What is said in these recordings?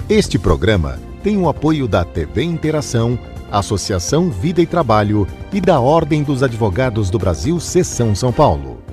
Este programa tem o apoio da TV Interação, Associação Vida e Trabalho e da Ordem dos Advogados do Brasil, Seção São Paulo.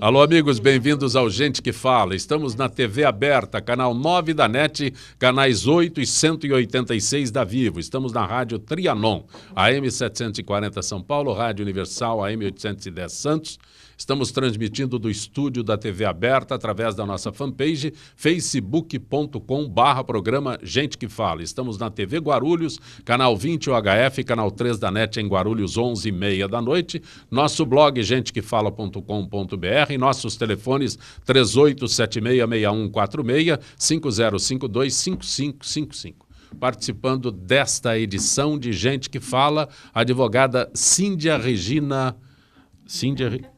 Alô, amigos, bem-vindos ao Gente que Fala. Estamos na TV aberta, canal 9 da NET, canais 8 e 186 da Vivo. Estamos na Rádio Trianon, AM 740 São Paulo, Rádio Universal, AM 810 Santos. Estamos transmitindo do estúdio da TV aberta através da nossa fanpage, facebook.com/programa Gente que Fala. Estamos na TV Guarulhos, canal 20 UHF, canal 3 da NET em Guarulhos, 11h30 da noite. Nosso blog gentequefala.com.br, nossos telefones 38766146, 5052-5555. Participando desta edição de Gente que Fala, a advogada Cíndia Regina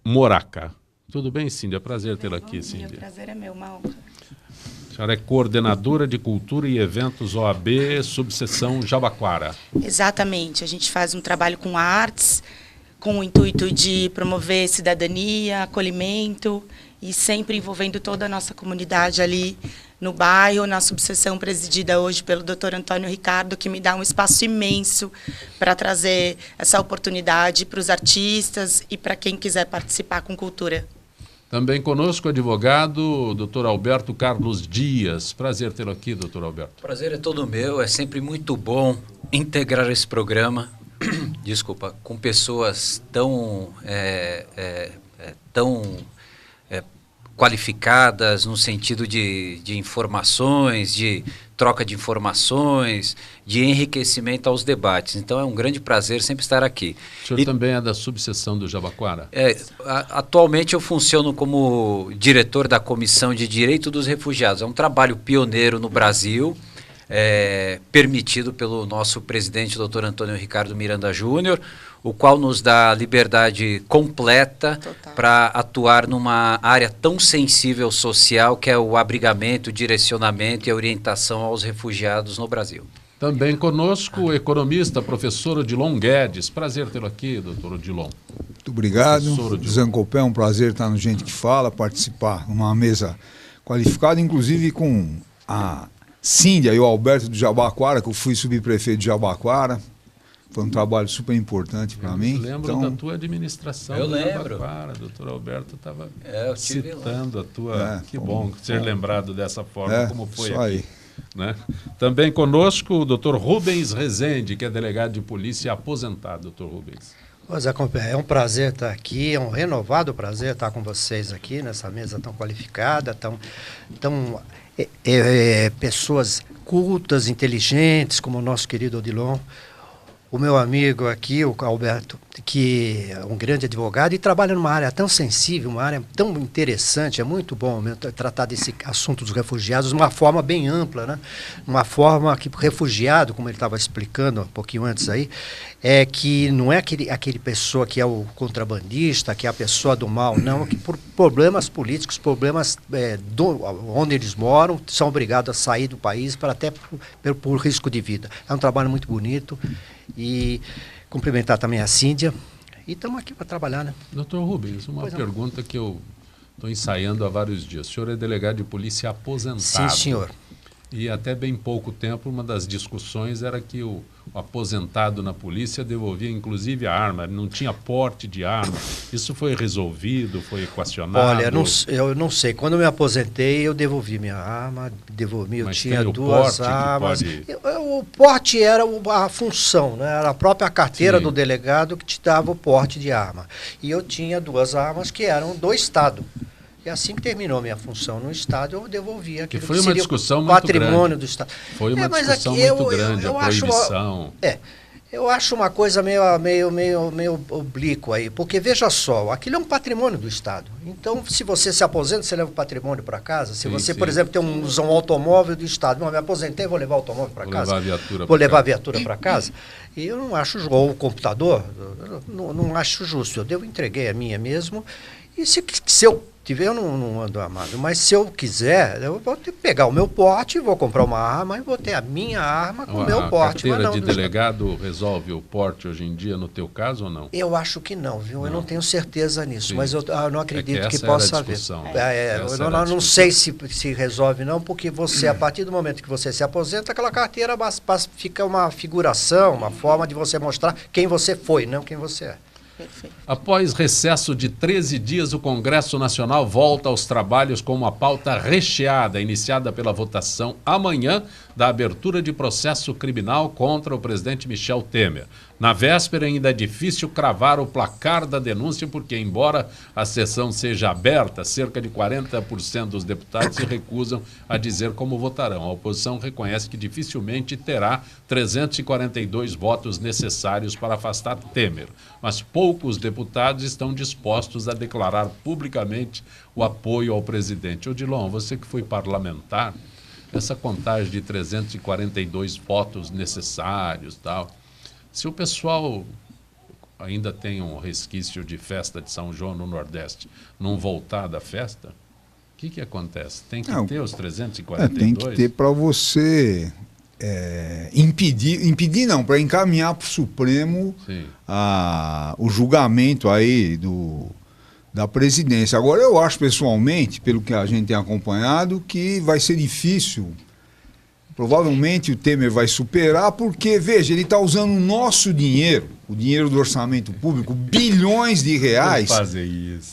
Moraca. Tudo bem, Cíndia? Prazer tê-la aqui, Cíndia. O prazer é meu, uma honra. A senhora é coordenadora de Cultura e Eventos OAB, subseção Jabaquara. Exatamente. A gente faz um trabalho com artes, com o intuito de promover cidadania, acolhimento e sempre envolvendo toda a nossa comunidade ali no bairro, na subseção presidida hoje pelo Dr. Antônio Ricardo, que me dá um espaço imenso para trazer essa oportunidade para os artistas e para quem quiser participar com cultura. Também conosco o advogado Dr. Alberto Carlos Dias. Prazer tê-lo aqui, Dr. Alberto. O prazer é todo meu, é sempre muito bom integrar esse programa, desculpa, com pessoas tão qualificadas no sentido de informações, de troca de informações, de enriquecimento aos debates. Então é um grande prazer sempre estar aqui. O senhor também é da subseção do Jabaquara? Atualmente eu funciono como diretor da Comissão de Direito dos Refugiados. É um trabalho pioneiro no Brasil, permitido pelo nosso presidente, Dr. Antônio Ricardo Miranda Júnior, o qual nos dá liberdade completa para atuar numa área tão sensível social que é o abrigamento, o direcionamento e a orientação aos refugiados no Brasil. Também conosco o economista, professor Odilon Guedes. Prazer tê-lo aqui, doutor Odilon. Muito obrigado. Zancopé, é um prazer estar no Gente que Fala, participar numa mesa qualificada, inclusive com a Cíndia e o Alberto do Jabaquara, que eu fui subprefeito de Jabaquara. Foi um trabalho super importante para mim. Eu lembro da tua administração. Eu lembro. Jabaquara, doutor Alberto estava citando lá. A tua... que bom ser lembrado dessa forma, como foi isso aqui. Aí. Né? Também conosco o doutor Rubens Rezende, que é delegado de polícia aposentado. Doutor Rubens. Zé Compé, é um prazer estar aqui, é um renovado prazer estar com vocês aqui nessa mesa tão qualificada, pessoas cultas, inteligentes, como o nosso querido Odilon. O meu amigo aqui, o Alberto, que é um grande advogado e trabalha numa área tão sensível, uma área tão interessante, é muito bom tratar desse assunto dos refugiados de uma forma bem ampla, né? Uma forma que o refugiado, como ele estava explicando um pouquinho antes aí, é que não é aquele pessoa que é o contrabandista, que é a pessoa do mal, não, que por problemas políticos, problemas onde eles moram, são obrigados a sair do país até por risco de vida. É um trabalho muito bonito. E cumprimentar também a Cíndia. E estamos aqui para trabalhar, né? Doutor Rubens, uma pergunta que eu estou ensaiando há vários dias. O senhor é delegado de polícia aposentado. Sim, senhor. E até bem pouco tempo, uma das discussões era que o aposentado na polícia devolvia inclusive a arma, não tinha porte de arma. Isso foi resolvido, foi equacionado? Olha, eu não sei. Quando eu me aposentei, eu devolvi minha arma, eu tinha duas armas. O porte era a função, né? Era a própria carteira do delegado que te dava o porte de arma. E eu tinha duas armas que eram do Estado. E assim que terminou minha função no Estado, eu devolvi aquilo que foi uma discussão muito patrimônio grande. Do Estado. Foi uma discussão muito grande, a proibição. Eu acho uma coisa meio oblíqua aí, porque veja só, aquilo é um patrimônio do Estado. Então, se você se aposenta, você leva o patrimônio para casa. Se você, por exemplo, tem um automóvel do Estado, não, me aposentei, vou levar o automóvel para casa. Vou levar a viatura para casa. E eu não acho, ou o computador, não acho justo. Eu entreguei a minha mesmo. E se eu Eu não ando armado, mas se eu quiser, eu vou ter que pegar o meu porte, vou comprar uma arma e vou ter a minha arma com o meu porte. A carteira de delegado resolve o porte hoje em dia, no teu caso ou não? Eu acho que não, viu? Não. Eu não tenho certeza nisso, Sim. mas eu não acredito que essa possa era a discussão. haver. Eu não sei se resolve não, porque você, a partir do momento que você se aposenta, aquela carteira fica uma figuração, uma forma de você mostrar quem você foi, não quem você é. Perfeito. Após recesso de 13 dias, o Congresso Nacional volta aos trabalhos com uma pauta recheada, iniciada pela votação amanhã da abertura de processo criminal contra o presidente Michel Temer. Na véspera, ainda é difícil cravar o placar da denúncia, porque, embora a sessão seja aberta, cerca de 40% dos deputados se recusam a dizer como votarão. A oposição reconhece que dificilmente terá 342 votos necessários para afastar Temer, mas poucos deputados estão dispostos a declarar publicamente o apoio ao presidente. Odilon, você que foi parlamentar, essa contagem de 342 votos necessários, tal, se o pessoal ainda tem um resquício de festa de São João no Nordeste, não voltar da festa, o que acontece? Tem que ter os 342? Tem que ter para você impedir não, para encaminhar para o Supremo o julgamento aí da presidência. Agora, eu acho pessoalmente, pelo que a gente tem acompanhado, que vai ser difícil. Provavelmente o Temer vai superar, porque, veja, ele está usando o nosso dinheiro, o dinheiro do orçamento público, bilhões de reais,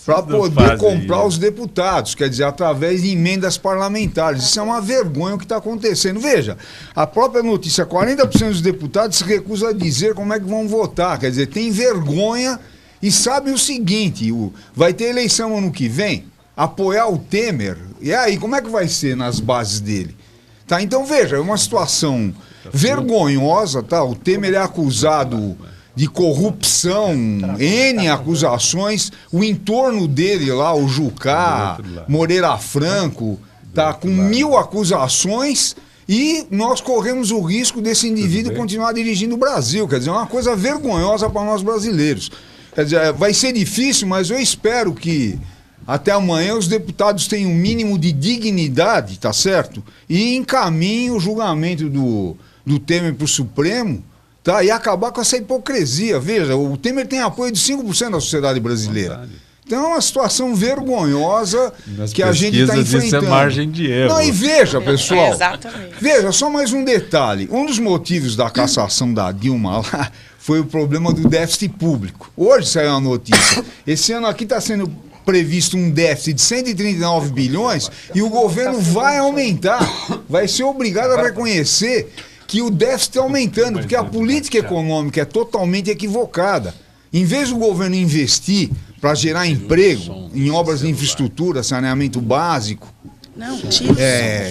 para poder comprar os deputados, quer dizer, através de emendas parlamentares. Isso é uma vergonha o que está acontecendo. Veja, a própria notícia, 40% dos deputados se recusam a dizer como é que vão votar, quer dizer, tem vergonha e sabe o seguinte, vai ter eleição ano que vem, apoiar o Temer, e aí, como é que vai ser nas bases dele? Tá, então, veja, é uma situação vergonhosa, tá? O Temer é acusado de corrupção, N acusações, o entorno dele lá, o Jucá, Moreira Franco, tá com 1000 acusações e nós corremos o risco desse indivíduo continuar dirigindo o Brasil. Quer dizer, é uma coisa vergonhosa para nós brasileiros. Quer dizer, vai ser difícil, mas eu espero que até amanhã os deputados tenham um mínimo de dignidade, tá certo? E encaminhem o julgamento do Temer para o Supremo, tá? E acabar com essa hipocrisia. Veja, o Temer tem apoio de 5% da sociedade brasileira. Então é uma situação vergonhosa que a gente está enfrentando. Isso é margem de erro. Não, e veja, pessoal, exatamente. Veja, só mais um detalhe. Um dos motivos da cassação da Dilma lá foi o problema do déficit público. Hoje saiu uma notícia. Esse ano aqui está sendo previsto um déficit de 139 bilhões e o governo vai aumentar, vai ser obrigado a reconhecer que o déficit está aumentando, porque a política econômica é totalmente equivocada. Em vez do governo investir para gerar emprego em obras de infraestrutura, saneamento básico,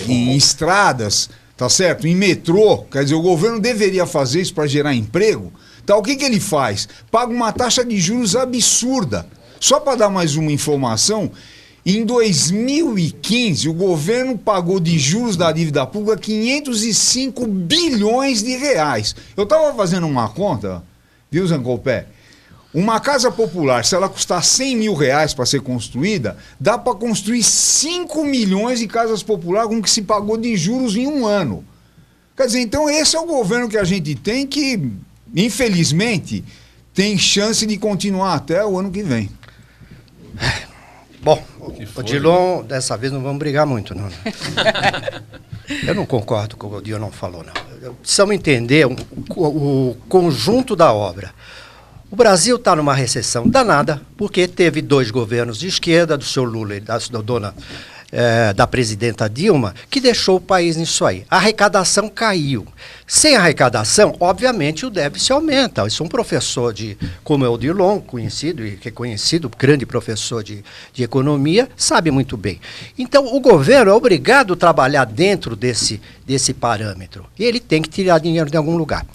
em estradas, tá certo? Em metrô, quer dizer, o governo deveria fazer isso para gerar emprego. Tá, o que ele faz? Paga uma taxa de juros absurda. Só para dar mais uma informação, em 2015 o governo pagou de juros da dívida pública 505 bilhões de reais. Eu estava fazendo uma conta, viu, Zancopé? Uma casa popular, se ela custar 100 mil reais para ser construída, dá para construir 5 milhões de casas populares com o que se pagou de juros em um ano. Quer dizer, então esse é o governo que a gente tem que, infelizmente, tem chance de continuar até o ano que vem. Bom, Odilon, dessa vez não vamos brigar muito, não. Eu não concordo com o que o Odilon falou, não. Precisamos entender o conjunto da obra. O Brasil está numa recessão danada, porque teve 2 governos de esquerda, do seu Lula e da presidenta Dilma, que deixou o país nisso aí. A arrecadação caiu. Sem arrecadação, obviamente, o déficit aumenta. Isso é um professor como é o Odilon, conhecido e reconhecido, grande professor de economia, sabe muito bem. Então, o governo é obrigado a trabalhar dentro desse parâmetro. E ele tem que tirar dinheiro de algum lugar.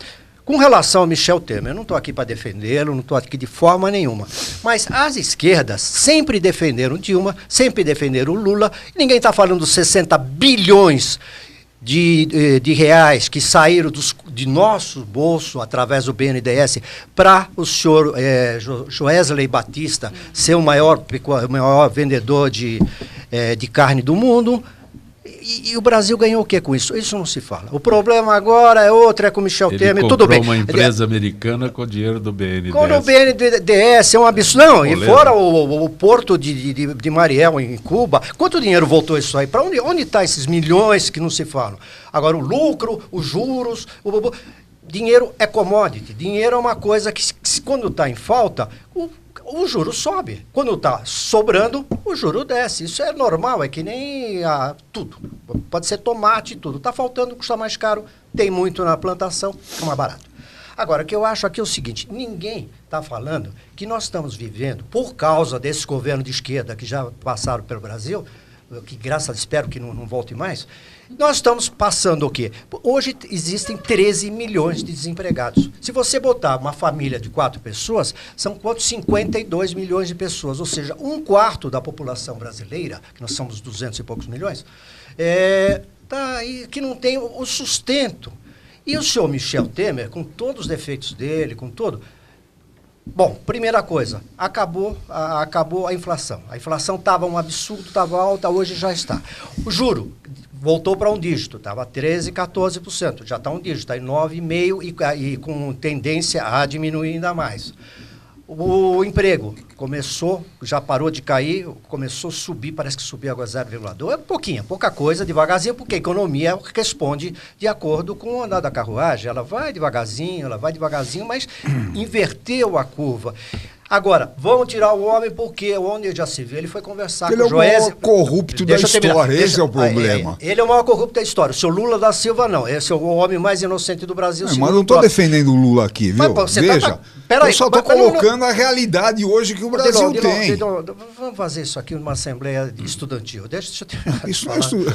Com relação ao Michel Temer, eu não estou aqui para defendê-lo, não estou aqui de forma nenhuma. Mas as esquerdas sempre defenderam Dilma, sempre defenderam o Lula. Ninguém está falando dos 60 bilhões de reais que saíram de nosso bolso através do BNDES para o senhor Joesley Batista ser o maior vendedor de carne do mundo. E o Brasil ganhou o que com isso? Isso não se fala. O problema agora é outro, é com o Michel Temer, tudo bem. Uma empresa americana com o dinheiro do BNDES. Com o BNDES, é um absurdo. Não, e fora o porto de Mariel, em Cuba, quanto dinheiro voltou isso aí? Para onde está esses milhões que não se falam? Agora, o lucro, os juros, dinheiro é commodity. Dinheiro é uma coisa que, quando está em falta, o juro sobe. Quando está sobrando, o juro desce. Isso é normal, é que nem tudo. Pode ser tomate, tudo. Está faltando, custa mais caro, tem muito na plantação, fica mais barato. Agora, o que eu acho aqui é o seguinte, ninguém está falando que nós estamos vivendo, por causa desses governos de esquerda que já passaram pelo Brasil, que graças a Deus espero que não volte mais, nós estamos passando o quê? Hoje existem 13 milhões de desempregados. Se você botar uma família de 4 pessoas, são quantos? 52 milhões de pessoas, ou seja, 1/4 da população brasileira, que nós somos 200 e poucos milhões, tá aí, que não tem o sustento. E o senhor Michel Temer, com todos os defeitos dele, com tudo... Bom, primeira coisa, acabou a inflação. A inflação estava um absurdo, estava alta, hoje já está. O juro voltou para um dígito, estava 13%, 14%, já está um dígito, está em 9,5% e com tendência a diminuir ainda mais. O emprego começou, já parou de cair, começou a subir, parece que subiu agora 0,2%, pouca coisa, devagarzinho, porque a economia responde de acordo com o andar da carruagem, ela vai devagarzinho, mas inverteu a curva. Agora, vão tirar o homem porque onde já se vê, ele foi conversar com o Joesley. Ele é o maior corrupto da história, esse é o problema. Ele é o maior corrupto da história. O seu Lula da Silva não, esse é o homem mais inocente do Brasil. Mas não estou defendendo o Lula aqui, viu? Veja, eu só estou colocando a realidade hoje que o Brasil tem. Vamos fazer isso aqui numa assembleia estudantil. Deixa eu terminar.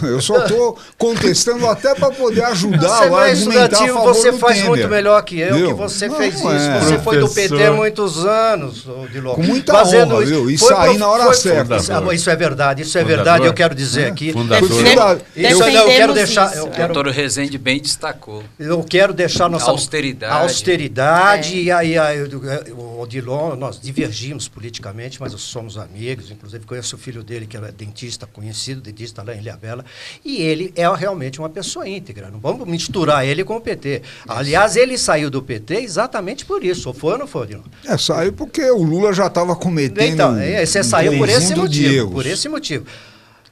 Eu só estou contestando até para poder ajudar a argumentar a favor você do faz Temer. muito melhor que eu, que você fez isso. Você foi do PT há muitos anos. Com muita honra, viu? E sair na hora certa. Isso é verdade, eu quero dizer aqui. Eu quero deixar... O doutor Rezende bem destacou. Eu quero deixar nossa... Austeridade. E aí o Odilon, nós divergimos politicamente, mas somos amigos, inclusive conheço o filho dele, que é dentista, conhecido, dentista lá em Ilhabela, e ele é realmente uma pessoa íntegra, não vamos misturar ele com o PT. Aliás, ele saiu do PT exatamente por isso, ou foi ou não foi, Odilon? Saiu porque o Lula já estava cometendo... Então, você saiu por esse motivo.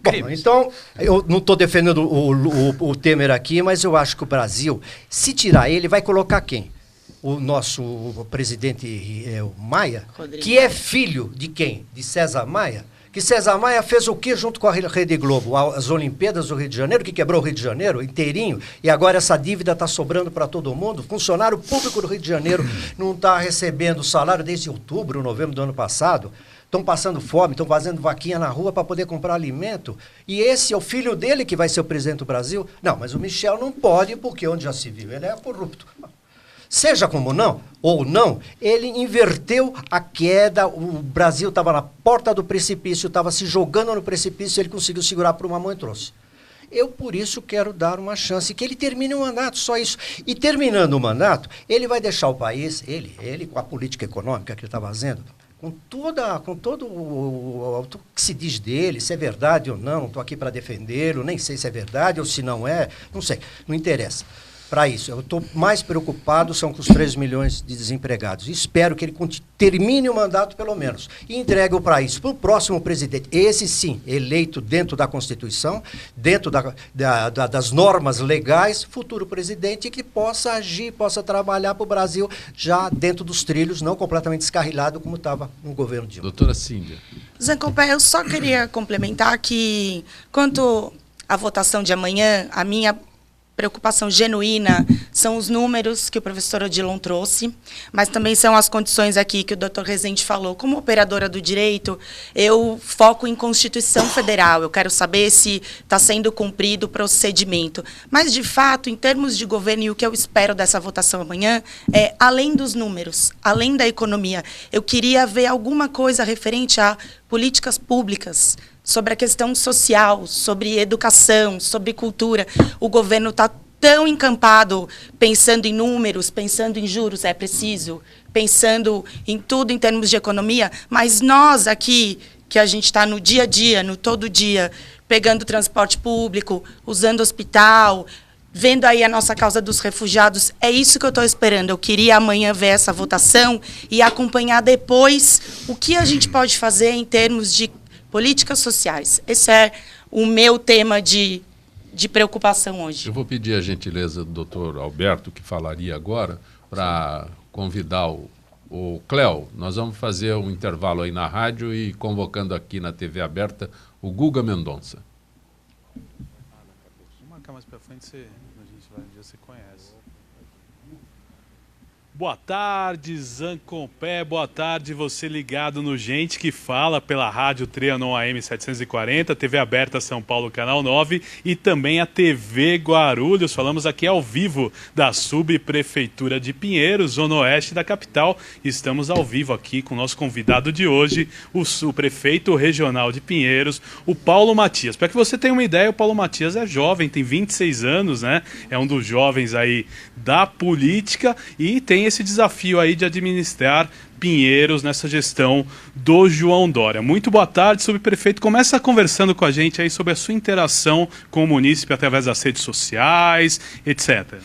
Bom, então, eu não estou defendendo o Temer aqui, mas eu acho que o Brasil, se tirar ele, vai colocar quem? O nosso presidente Maia, Rodrigo que é filho de quem? De César Maia? Que César Maia fez o que junto com a Rede Globo? As Olimpíadas do Rio de Janeiro, que quebrou o Rio de Janeiro inteirinho, e agora essa dívida está sobrando para todo mundo. Funcionário público do Rio de Janeiro não está recebendo salário desde outubro, novembro do ano passado. Estão passando fome, estão fazendo vaquinha na rua para poder comprar alimento. E esse é o filho dele que vai ser o presidente do Brasil? Não, mas o Michel não pode, porque onde já se viu, ele é corrupto. Seja como não, ou não, ele inverteu a queda, o Brasil estava na porta do precipício, estava se jogando no precipício, ele conseguiu segurar por uma mão e trouxe. Eu, por isso, quero dar uma chance, que ele termine o mandato, só isso. E terminando o mandato, ele vai deixar o país, ele com a política econômica que ele está fazendo, com todo o que se diz dele, se é verdade ou não estou aqui para defendê-lo, nem sei se é verdade ou se não é, não sei, não interessa. Para isso, eu estou mais preocupado são com os 3 milhões de desempregados. Espero que ele termine o mandato, pelo menos, e entregue o país para o próximo presidente. Esse, sim, eleito dentro da Constituição, dentro das normas legais, futuro presidente que possa agir, possa trabalhar para o Brasil já dentro dos trilhos, não completamente descarrilado como estava no governo Dilma. Doutora Cíndia. Zancopé, eu só queria complementar que, quanto à votação de amanhã, a minha preocupação genuína são os números que o professor Odilon trouxe, mas também são as condições aqui que o doutor Rezende falou. Como operadora do direito, eu foco em Constituição Federal, eu quero saber se está sendo cumprido o procedimento. Mas, de fato, em termos de governo, e o que eu espero dessa votação amanhã, além dos números, além da economia, eu queria ver alguma coisa referente a políticas públicas, sobre a questão social, sobre educação, sobre cultura. O governo está tão encampado, pensando em números, pensando em juros, é preciso, pensando em tudo em termos de economia, mas nós aqui, que a gente está no dia a dia, no todo dia, pegando transporte público, usando hospital, vendo aí a nossa causa dos refugiados, é isso que eu estou esperando. Eu queria amanhã ver essa votação e acompanhar depois o que a gente pode fazer em termos de políticas sociais. Esse é o meu tema de preocupação hoje. Eu vou pedir a gentileza do doutor Alberto, que falaria agora, para convidar o Cléo. Nós vamos fazer um intervalo aí na rádio e convocando aqui na TV aberta o Guga Mendonça. Vou marcar mais para frente, a gente vai, um dia você conhece. Boa tarde, Zancompé, boa tarde, você ligado no Gente que Fala pela Rádio Trianon AM 740, TV aberta São Paulo, Canal 9 e também a TV Guarulhos. Falamos aqui ao vivo da Subprefeitura de Pinheiros, Zona Oeste da capital. Estamos ao vivo aqui com o nosso convidado de hoje, o prefeito regional de Pinheiros, o Paulo Matias. Para que você tenha uma ideia, o Paulo Matias é jovem, tem 26 anos, né? É um dos jovens aí da política e tem esse desafio aí de administrar Pinheiros nessa gestão do João Dória. Muito boa tarde, subprefeito. Começa conversando com a gente aí sobre a sua interação com o munícipe através das redes sociais, etc.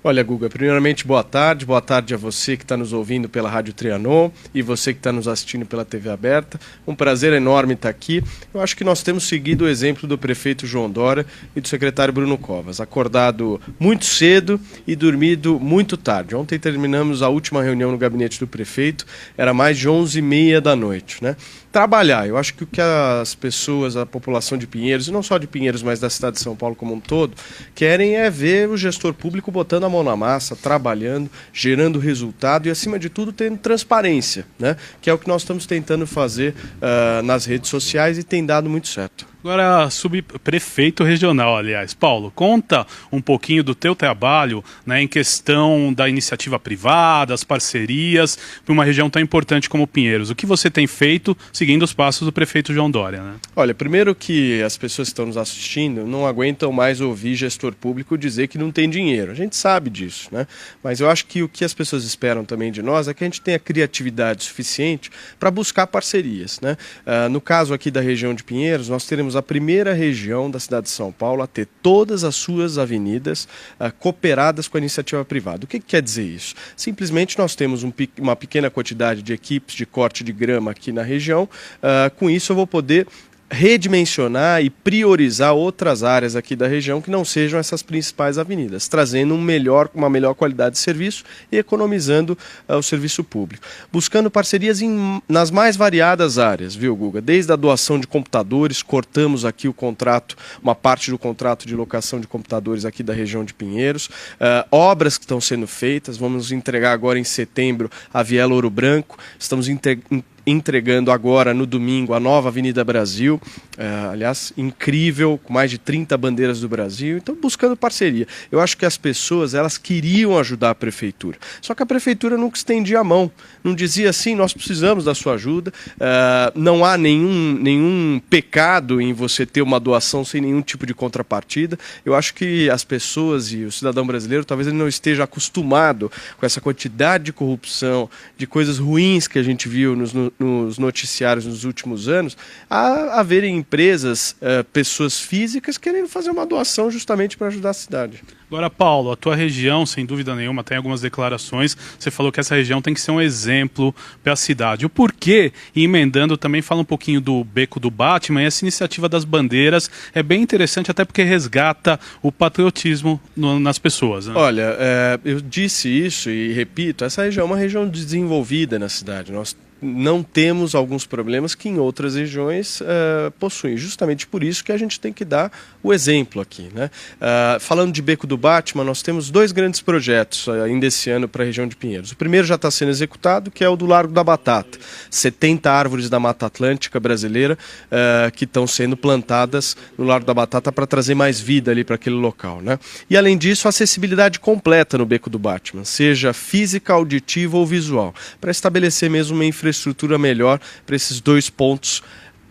Olha, Guga, primeiramente boa tarde a você que está nos ouvindo pela Rádio Trianon e você que está nos assistindo pela TV aberta. Um prazer enorme estar aqui. Eu acho que nós temos seguido o exemplo do prefeito João Dória e do secretário Bruno Covas, acordado muito cedo e dormido muito tarde. Ontem terminamos a última reunião no gabinete do prefeito, era mais de 11h30 da noite, né? Trabalhar. Eu acho que o que as pessoas, a população de Pinheiros, e não só de Pinheiros, mas da cidade de São Paulo como um todo, querem é ver o gestor público botando a mão na massa, trabalhando, gerando resultado e, acima de tudo, tendo transparência, né? Que é o que nós estamos tentando fazer nas redes sociais e tem dado muito certo. Agora, subprefeito regional, aliás. Paulo, conta um pouquinho do teu trabalho, né, em questão da iniciativa privada, as parcerias, para uma região tão importante como Pinheiros. O que você tem feito seguindo os passos do prefeito João Dória, né? Olha, primeiro que as pessoas que estão nos assistindo não aguentam mais ouvir gestor público dizer que não tem dinheiro. A gente sabe disso, né? Mas eu acho que o que as pessoas esperam também de nós é que a gente tenha criatividade suficiente para buscar parcerias, né? No caso aqui da região de Pinheiros, nós teremos a primeira região da cidade de São Paulo a ter todas as suas avenidas cooperadas com a iniciativa privada. O que quer dizer isso? Simplesmente nós temos uma pequena quantidade de equipes de corte de grama aqui na região. Com isso eu vou poder redimensionar e priorizar outras áreas aqui da região que não sejam essas principais avenidas, trazendo uma melhor qualidade de serviço e economizando o serviço público. Buscando parcerias nas mais variadas áreas, viu, Guga? Desde a doação de computadores, cortamos aqui o contrato, uma parte do contrato de locação de computadores aqui da região de Pinheiros, obras que estão sendo feitas, vamos entregar agora em setembro a Viela Ouro Branco, estamos entregando agora no domingo a nova Avenida Brasil, aliás, incrível, com mais de 30 bandeiras do Brasil, então buscando parceria. Eu acho que as pessoas, elas queriam ajudar a prefeitura, só que a prefeitura nunca estendia a mão, não dizia assim, nós precisamos da sua ajuda, não há nenhum pecado em você ter uma doação sem nenhum tipo de contrapartida. Eu acho que as pessoas e o cidadão brasileiro, talvez ele não esteja acostumado com essa quantidade de corrupção, de coisas ruins que a gente viu nos noticiários nos últimos anos, a haverem empresas, pessoas físicas querendo fazer uma doação justamente para ajudar a cidade. Agora, Paulo, a tua região, sem dúvida nenhuma, tem algumas declarações. Você falou que essa região tem que ser um exemplo para a cidade. O porquê, e emendando também, fala um pouquinho do Beco do Batman, e essa iniciativa das bandeiras é bem interessante, até porque resgata o patriotismo nas pessoas, né? Olha, eu disse isso e repito, essa região é uma região desenvolvida na cidade. Nós não temos alguns problemas que em outras regiões possuem. Justamente por isso que a gente tem que dar o exemplo aqui, né? Falando de Beco do Batman, nós temos 2 grandes projetos ainda esse ano para a região de Pinheiros. O primeiro já está sendo executado, que é o do Largo da Batata. 70 árvores da Mata Atlântica brasileira que estão sendo plantadas no Largo da Batata para trazer mais vida ali para aquele local, né? E além disso, acessibilidade completa no Beco do Batman, seja física, auditiva ou visual, para estabelecer mesmo uma infraestrutura melhor para esses 2 pontos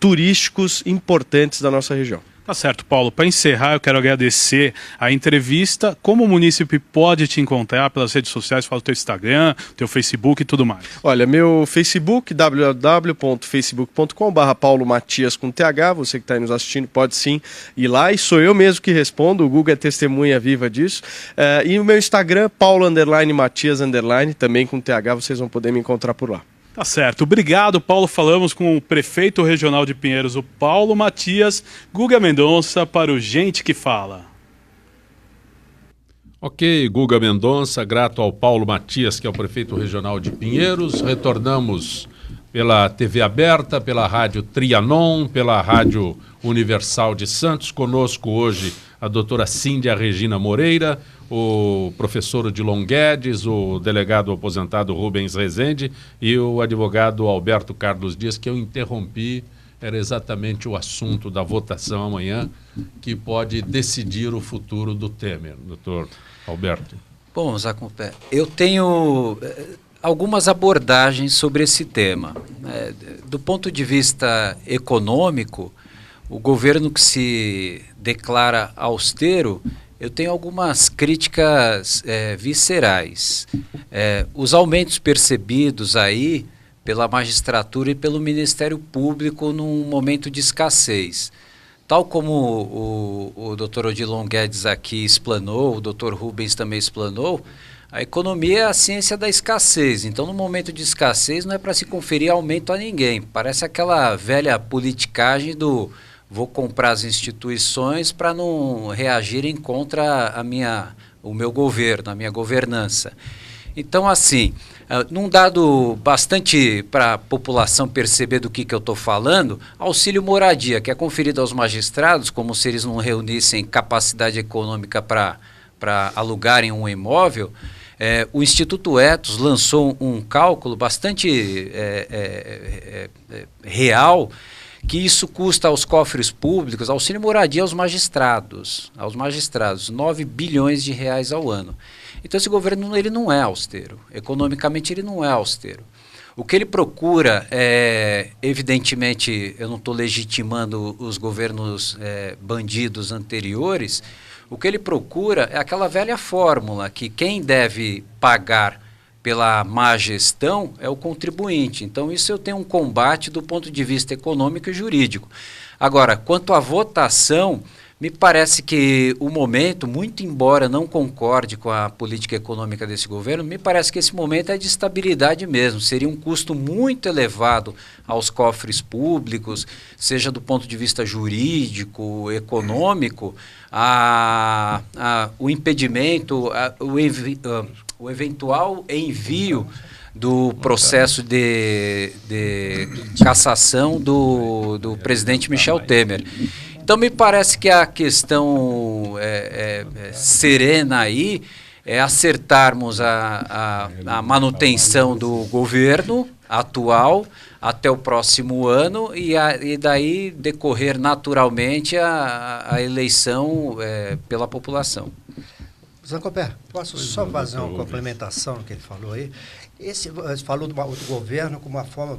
turísticos importantes da nossa região. Tá certo, Paulo. Para encerrar, eu quero agradecer a entrevista. Como o munícipe pode te encontrar pelas redes sociais? Fala o teu Instagram, teu Facebook e tudo mais. Olha, meu Facebook, www.facebook.com/Paulo Matias com TH. Você que está aí nos assistindo pode sim ir lá, e sou eu mesmo que respondo. O Google é testemunha viva disso. E o meu Instagram, Paulo_Matias_, também com TH. Vocês vão poder me encontrar por lá. Tá certo. Obrigado, Paulo. Falamos com o prefeito regional de Pinheiros, o Paulo Matias. Guga Mendonça para o Gente que Fala. Ok, Guga Mendonça, grato ao Paulo Matias, que é o prefeito regional de Pinheiros. Retornamos pela TV aberta, pela Rádio Trianon, pela Rádio Universal de Santos. Conosco hoje a doutora Cíndia Regina Moreira, o professor Odilon Guedes, o delegado aposentado Rubens Rezende e o advogado Alberto Carlos Dias, que eu interrompi. Era exatamente o assunto da votação amanhã, que pode decidir o futuro do Temer, doutor Alberto. Bom, Zacompé, eu tenho algumas abordagens sobre esse tema. Do ponto de vista econômico, o governo que se declara austero, eu tenho algumas críticas viscerais. Os aumentos percebidos aí pela magistratura e pelo Ministério Público num momento de escassez. Tal como o doutor Odilon Guedes aqui explanou, o doutor Rubens também explanou, a economia é a ciência da escassez. Então, no momento de escassez, não é para se conferir aumento a ninguém. Parece aquela velha politicagem do vou comprar as instituições para não reagirem contra o meu governo, a minha governança. Então, assim, num dado bastante para a população perceber do que eu estou falando, auxílio moradia, que é conferido aos magistrados, como se eles não reunissem capacidade econômica para alugarem um imóvel. O Instituto Etos lançou um cálculo bastante real, que isso custa aos cofres públicos, auxílio moradia aos magistrados, 9 bilhões de reais ao ano. Então esse governo ele não é austero, economicamente ele não é austero. O que ele procura evidentemente, eu não estou legitimando os governos bandidos anteriores, o que ele procura é aquela velha fórmula que quem deve pagar pela má gestão é o contribuinte. Então isso eu tenho um combate do ponto de vista econômico e jurídico. Agora, quanto à votação, me parece que o momento, muito embora não concorde com a política econômica desse governo, me parece que esse momento é de estabilidade mesmo. Seria um custo muito elevado aos cofres públicos, seja do ponto de vista jurídico, econômico, o impedimento, o eventual envio do processo de cassação do presidente Michel Temer. Então, me parece que a questão serena aí é acertarmos a manutenção do governo atual até o próximo ano e daí decorrer naturalmente a eleição pela população. Zancopé, posso só fazer uma complementação no que ele falou aí? Falou do governo como uma forma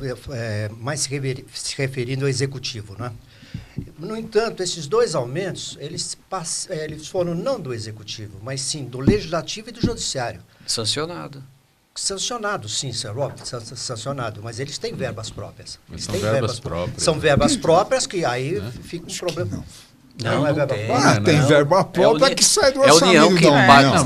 mais se referindo ao executivo, né? No entanto, esses dois aumentos, eles foram não do executivo, mas sim do legislativo e do judiciário. Sancionado. Sancionado, sim, sancionado, mas eles têm verbas próprias. São verbas próprias. São verbas próprias que aí fica um problema. Não é verba própria? Tem verba própria que sai do orçamento. É a União que paga. Não, mas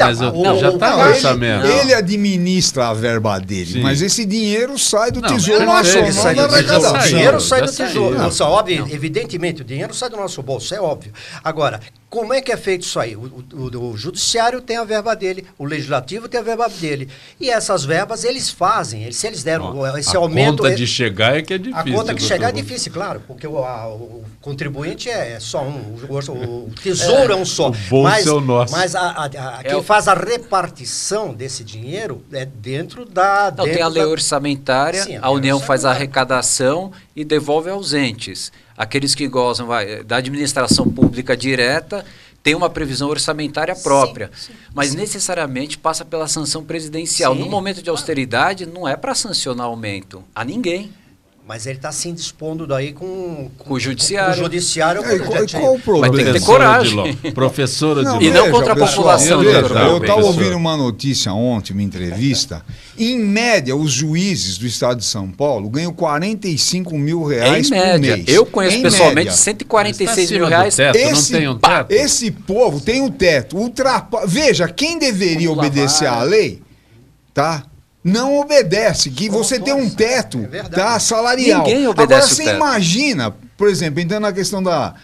já está no orçamento. Ele administra a verba dele, Sim. mas esse dinheiro sai do Tesouro não, Nacional sai da do arrecadação. O dinheiro sai do Já Tesouro. saiu. Não, óbvio, evidentemente, o dinheiro sai do nosso bolso, é óbvio. Agora, como é que é feito isso aí? O judiciário tem a verba dele, o legislativo tem a verba dele. E essas verbas eles fazem. Se eles deram esse aumento... A conta de chegar é que é difícil. A conta que chegar é difícil, claro, porque o contribuinte é só um, o tesouro é um só. O bolso é o nosso. Mas quem faz a repartição desse dinheiro é dentro da... Não, tem a lei orçamentária, Sim, a União faz a orçamentária. arrecadação e devolve aos entes. Aqueles que gozam da administração pública direta tem uma previsão orçamentária própria, mas necessariamente passa pela sanção presidencial. Sim. No momento de austeridade, não é para sancionar aumento a ninguém. Mas ele está se indispondo daí com o judiciário. O judiciário qual o problema? Mas tem que ter coragem. Professora Odilon. E não contra a população. Eu estava ouvindo uma notícia ontem, uma entrevista. Em média, os juízes do estado de São Paulo ganham R$45 mil por mês. Eu conheço pessoalmente R$146 mil. Esse povo tem um teto. Veja, quem deveria obedecer à lei, tá? Não obedece, que você tem um teto, tá, salarial. Ninguém obedece. Agora você imagina, por exemplo, entrando na questão da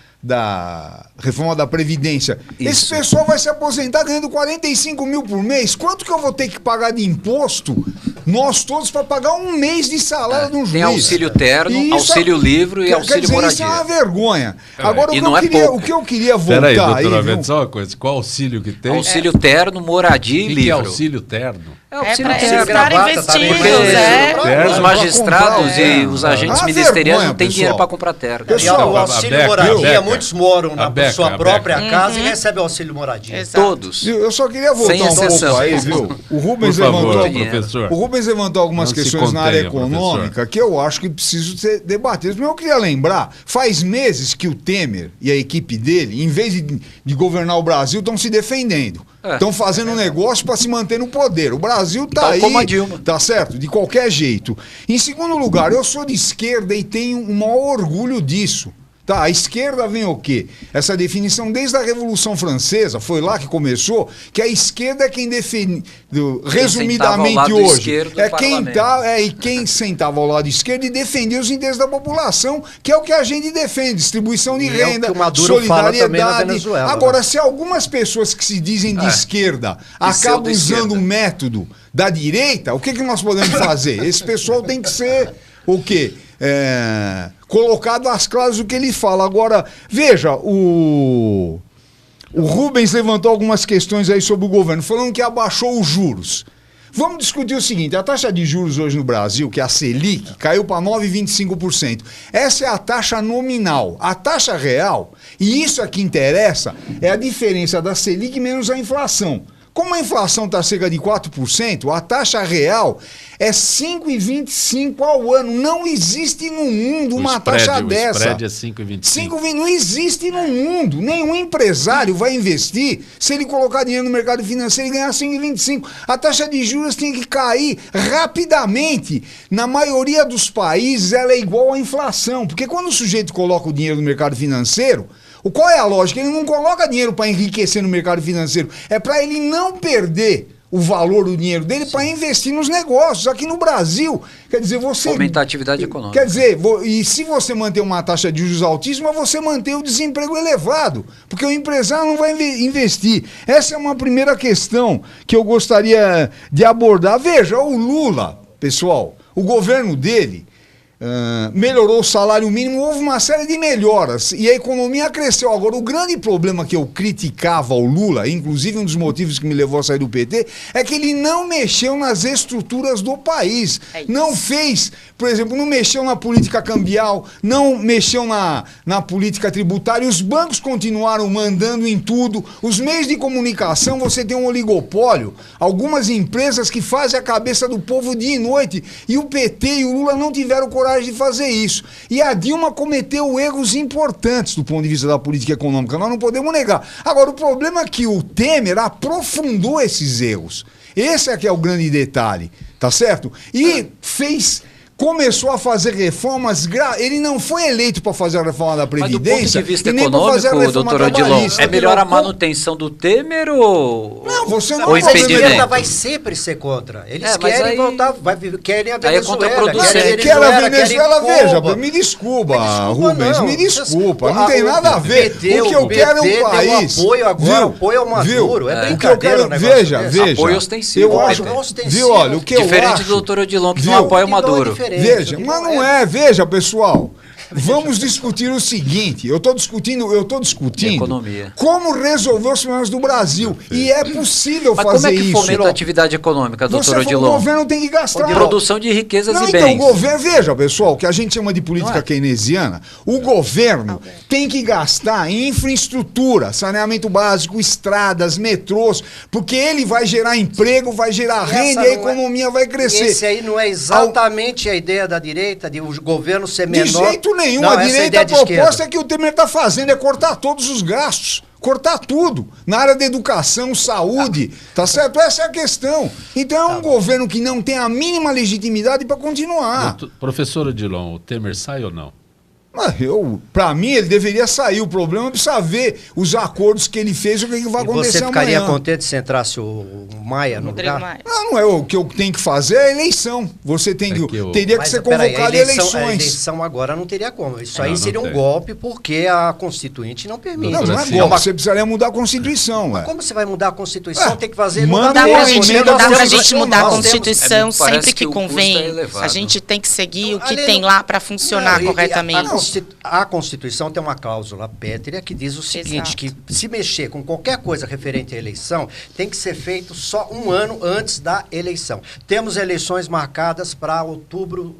reforma da Previdência, esse pessoal vai se aposentar ganhando R$45 mil por mês. Quanto que eu vou ter que pagar de imposto? Nós todos para pagar um mês de salário de um juiz. Tem auxílio terno, auxílio livro e auxílio moradia. Isso é uma vergonha. Agora, o que eu queria voltar... Peraí, doutora Bento, só uma coisa. Qual auxílio que tem? Auxílio terno, moradia e livro. Que é auxílio terno? É para estar investidos. Os magistrados e os agentes ministeriais não têm dinheiro para comprar terno. O auxílio moradia, muitos moram na sua própria casa e recebem o auxílio moradia. Todos. Eu só queria voltar um pouco aí, viu? O Rubens levantou algumas questões na área econômica que eu acho que precisam ser debatidas. Mas eu queria lembrar, faz meses que o Temer e a equipe dele, em vez de governar o Brasil, estão se defendendo. Estão fazendo um negócio para se manter no poder. O Brasil está aí, como a Dilma. Tá certo? De qualquer jeito. Em segundo lugar, eu sou de esquerda e tenho um maior orgulho disso. Tá, a esquerda vem o quê? Essa definição desde a Revolução Francesa, foi lá que começou, que a esquerda é quem defende, resumidamente hoje, quem sentava ao lado esquerdo e defendia os interesses da população, que é o que a gente defende, distribuição de renda, solidariedade. Agora, se algumas pessoas que se dizem de esquerda acabam usando o método da direita, o que nós podemos fazer? Esse pessoal tem que ser o quê? Colocado às claras o que ele fala. Agora, veja, o Rubens levantou algumas questões aí sobre o governo, falando que abaixou os juros. Vamos discutir o seguinte, a taxa de juros hoje no Brasil, que é a Selic, caiu para 9,25%. Essa é a taxa nominal. A taxa real, e isso é que interessa, é a diferença da Selic menos a inflação. Como a inflação está cerca de 4%, a taxa real é 5,25% ao ano. Não existe no mundo uma taxa dessa. O spread é 5,25%. Não existe no mundo. Nenhum empresário vai investir se ele colocar dinheiro no mercado financeiro e ganhar 5,25%. A taxa de juros tem que cair rapidamente. Na maioria dos países, ela é igual à inflação. Porque quando o sujeito coloca o dinheiro no mercado financeiro, qual é a lógica? Ele não coloca dinheiro para enriquecer no mercado financeiro. É para ele não perder o valor do dinheiro dele para investir nos negócios. Aqui no Brasil, quer dizer, você... Aumentar a atividade econômica. Quer dizer, e se você manter uma taxa de juros altíssima, você mantém o desemprego elevado, porque o empresário não vai investir. Essa é uma primeira questão que eu gostaria de abordar. Veja, o Lula, pessoal, o governo dele... melhorou o salário mínimo, houve uma série de melhoras e a economia cresceu. Agora, o grande problema que eu criticava ao Lula, inclusive um dos motivos que me levou a sair do PT, é que ele não mexeu nas estruturas do país. Não fez, por exemplo, não mexeu na política cambial, não mexeu na política tributária. Os bancos continuaram mandando em tudo. Os meios de comunicação, você tem um oligopólio, algumas empresas que fazem a cabeça do povo dia e noite, e o PT e o Lula não tiveram coragem de fazer isso. E a Dilma cometeu erros importantes do ponto de vista da política econômica, nós não podemos negar. Agora, o problema é que o Temer aprofundou esses erros. Esse é que é o grande detalhe, tá certo? E começou a fazer reformas. Ele não foi eleito para fazer a reforma da Previdência. Mas do ponto de vista econômico, doutor Odilon, é melhor a manutenção do Temer ou... Não, você não mas a esquerda vai sempre ser contra. Eles querem voltar, querem a Venezuela. Querem a Venezuela, veja, me desculpa, Rubens, me desculpa. Não tem nada a ver. O que eu quero é um país... Apoio ao Maduro. É brincadeira. Veja. Apoio ostensivo. Eu acho, viu, olha, o que eu acho... Diferente do doutor Odilon, que não apoia o Maduro. Veja, mas não é, veja, pessoal. Vamos discutir o seguinte, eu estou discutindo economia. Como resolver os problemas do Brasil. E é possível Mas fazer como é que isso. fomenta a atividade econômica, doutor Odilon? O governo tem que gastar. Produção de riquezas e então, bens. o governo, veja, pessoal, o que a gente chama de política keynesiana, o governo tem que gastar em infraestrutura, saneamento básico, estradas, metrôs, porque ele vai gerar emprego, vai gerar renda e a economia vai crescer. Esse aí não é exatamente a ideia da direita, de o governo ser menor. De jeito nenhum. A direita, a proposta que o Temer está fazendo é cortar todos os gastos. Cortar tudo. Na área da educação, saúde. Tá certo? Essa é a questão. Então é um governo que não tem a mínima legitimidade para continuar. Professor Odilon, o Temer sai ou não? Pra mim, ele deveria sair. O problema é precisar ver os acordos que ele fez e o que vai acontecer amanhã. Você ficaria contente se entrasse o Maia no lugar? Não é o que eu tenho que fazer, é a eleição. Você tem teria que ser convocado eleições. A eleição agora não teria como. Isso aí seria um golpe porque a Constituinte não permite. Não é golpe. Você precisaria mudar a Constituição. Mas como você vai mudar a Constituição? Tem que fazer... Não dá pra gente mudar a Constituição sempre que convém. A gente tem que seguir o que tem lá para funcionar corretamente. A Constituição tem uma cláusula pétrea que diz o seguinte, que se mexer com qualquer coisa referente à eleição, tem que ser feito só um ano antes da eleição. Temos eleições marcadas para outubro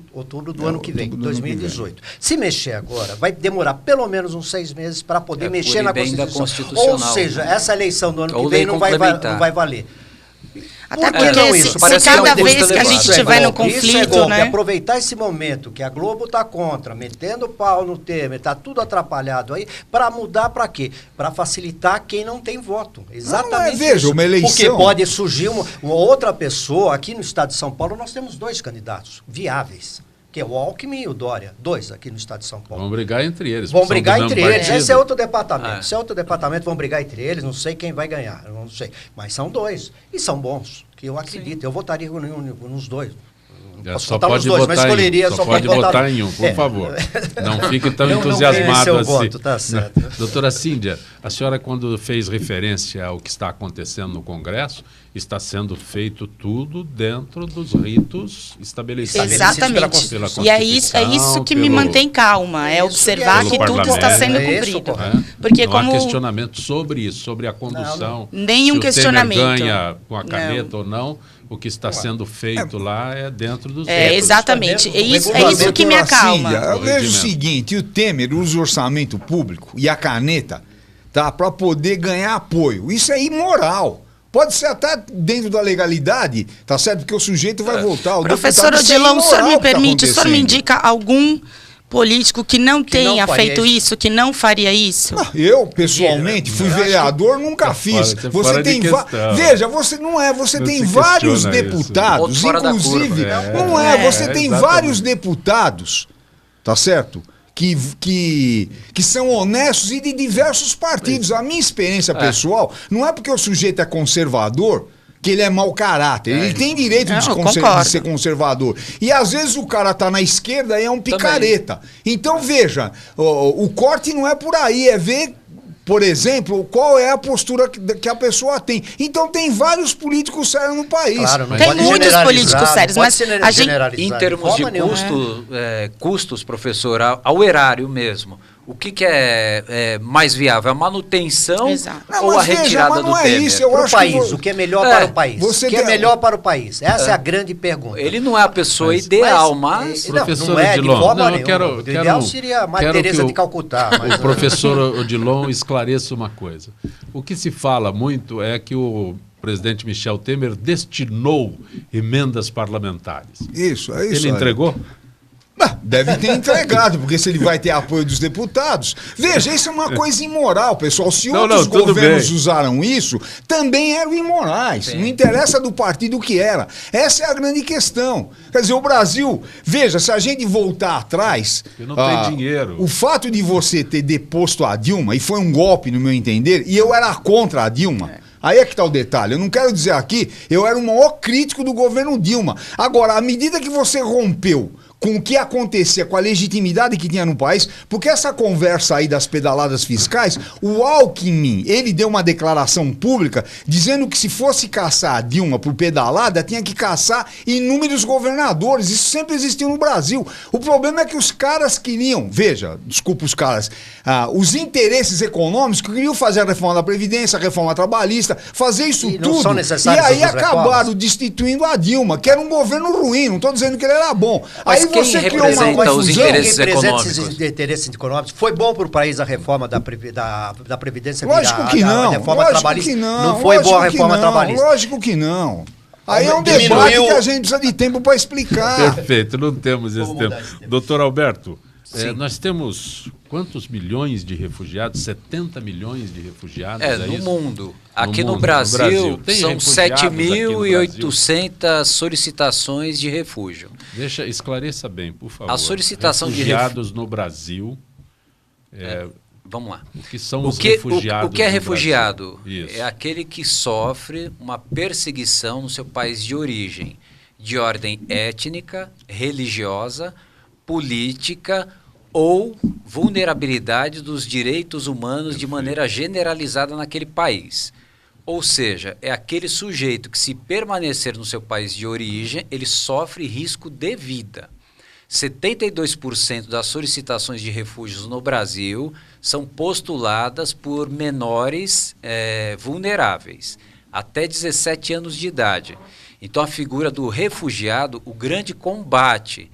do ano que vem, 2018. Se mexer agora, vai demorar pelo menos uns 6 meses para poder mexer na Constituição. Ou seja, essa eleição do ano que vem não vai valer. Até porque se cada vez que a gente estiver no conflito, né? Aproveitar esse momento que a Globo está contra, metendo pau no Temer, está tudo atrapalhado aí, para mudar para quê? Para facilitar quem não tem voto. Exatamente veja, uma eleição... Porque pode surgir uma outra pessoa, aqui no estado de São Paulo nós temos 2 candidatos viáveis, que é o Alckmin e o Dória, 2 aqui no estado de São Paulo. Vão brigar entre eles. Vão brigar entre eles. Esse é outro departamento. Esse é outro departamento, vão brigar entre eles, não sei quem vai ganhar, não sei. Mas são 2. E são bons, que eu acredito. Sim. Eu votaria nos 2. Só pode votar em um, por favor. Não fique tão entusiasmado assim. Voto, tá certo. Doutora Cíndia, a senhora, quando fez referência ao que está acontecendo no Congresso, está sendo feito tudo dentro dos ritos estabelecidos. Exatamente. Pela Constituição, e é isso que me mantém calma, é observar que tudo está sendo cumprido. Porque não há questionamento sobre isso, sobre a condução. Nenhum questionamento. Se o Temer ganha com a caneta ou não, o que está sendo feito lá é dentro dos ritos. Exatamente. É isso que me acalma. Eu vejo o seguinte, o Temer usa o orçamento público e a caneta para poder ganhar apoio. Isso é imoral. Pode ser até dentro da legalidade, tá certo? Porque o sujeito vai voltar. Professor Odilon, o senhor me permite, o senhor me indica algum político que não tenha feito isso, que não faria isso? Eu, pessoalmente, fui vereador, nunca fiz. Você tem veja, você não é, você tem vários deputados, inclusive, não é, você tem vários deputados, tá certo? Que são honestos e de diversos partidos. A minha experiência pessoal não é porque o sujeito é conservador que ele é mau caráter. Ele tem direito de ser conservador. E às vezes o cara tá na esquerda e é um picareta. Então veja, o corte não é por aí, é ver, por exemplo, qual é a postura que a pessoa tem. Então tem vários políticos sérios no país. Claro, tem muitos políticos sérios, mas a gente... Em termos de custos, professor, ao erário mesmo, o que é mais viável? A manutenção ou a retirada do Temer? Para o país, o que é melhor para o país? O que é melhor para o país? Essa é a grande pergunta. Ele não é a pessoa ideal, mas... Professor Odilon, o ideal seria a Maria Teresa de Calcutá. O professor Odilon esclareça uma coisa. O que se fala muito é que o presidente Michel Temer destinou emendas parlamentares. Isso. Ele entregou? Deve ter entregado, porque se ele vai ter apoio dos deputados... Veja, isso é uma coisa imoral, pessoal. Se outros governos usaram isso, também eram imorais. Sim. Não interessa do partido que era. Essa é a grande questão. Quer dizer, o Brasil... Veja, se a gente voltar atrás... não tem dinheiro. O fato de você ter deposto a Dilma, e foi um golpe, no meu entender, e eu era contra a Dilma... Aí é que está o detalhe. Eu não quero dizer aqui, eu era o maior crítico do governo Dilma. Agora, à medida que você rompeu com o que acontecia, com a legitimidade que tinha no país, porque essa conversa aí das pedaladas fiscais, o Alckmin, ele deu uma declaração pública dizendo que se fosse caçar a Dilma por pedalada, tinha que caçar inúmeros governadores. Isso sempre existiu no Brasil. O problema é que os caras queriam, veja, desculpa os caras, os interesses econômicos queriam fazer a reforma da Previdência, a reforma trabalhista, fazer isso E não tudo. são necessárias E aí essas acabaram reformas? destituindo a Dilma, que era um governo ruim, não estou dizendo que ele era bom. Mas Aí quem você criou uma representa os confusão. interesses representa econômicos? esses interesses econômicos. Foi bom para o país a reforma da Previdência? Lógico que não. A reforma Lógico trabalhista. que não. Não foi boa a reforma trabalhista. Lógico que não. Aí é um Diminuiu- debate que a gente precisa de tempo para explicar. Perfeito, não temos esse Vamos tempo. mudar esse tempo. Doutor Alberto, nós temos quantos milhões de refugiados? 70 milhões de refugiados? No isso? mundo. Aqui mundo, no Brasil, Tem são refugiados aqui no Brasil? 7.800 solicitações de refúgio. Deixa, esclareça bem, por favor. A solicitação de refugiados no Brasil. Vamos lá. O que são os refugiados? O que é no refugiado? Brasil? Isso. É aquele que sofre uma perseguição no seu país de origem, de ordem étnica, religiosa, política ou vulnerabilidade dos direitos humanos de maneira generalizada naquele país. Ou seja, é aquele sujeito que, se permanecer no seu país de origem, ele sofre risco de vida. 72% das solicitações de refúgios no Brasil são postuladas por menores vulneráveis, até 17 anos de idade. Então, a figura do refugiado, o grande combate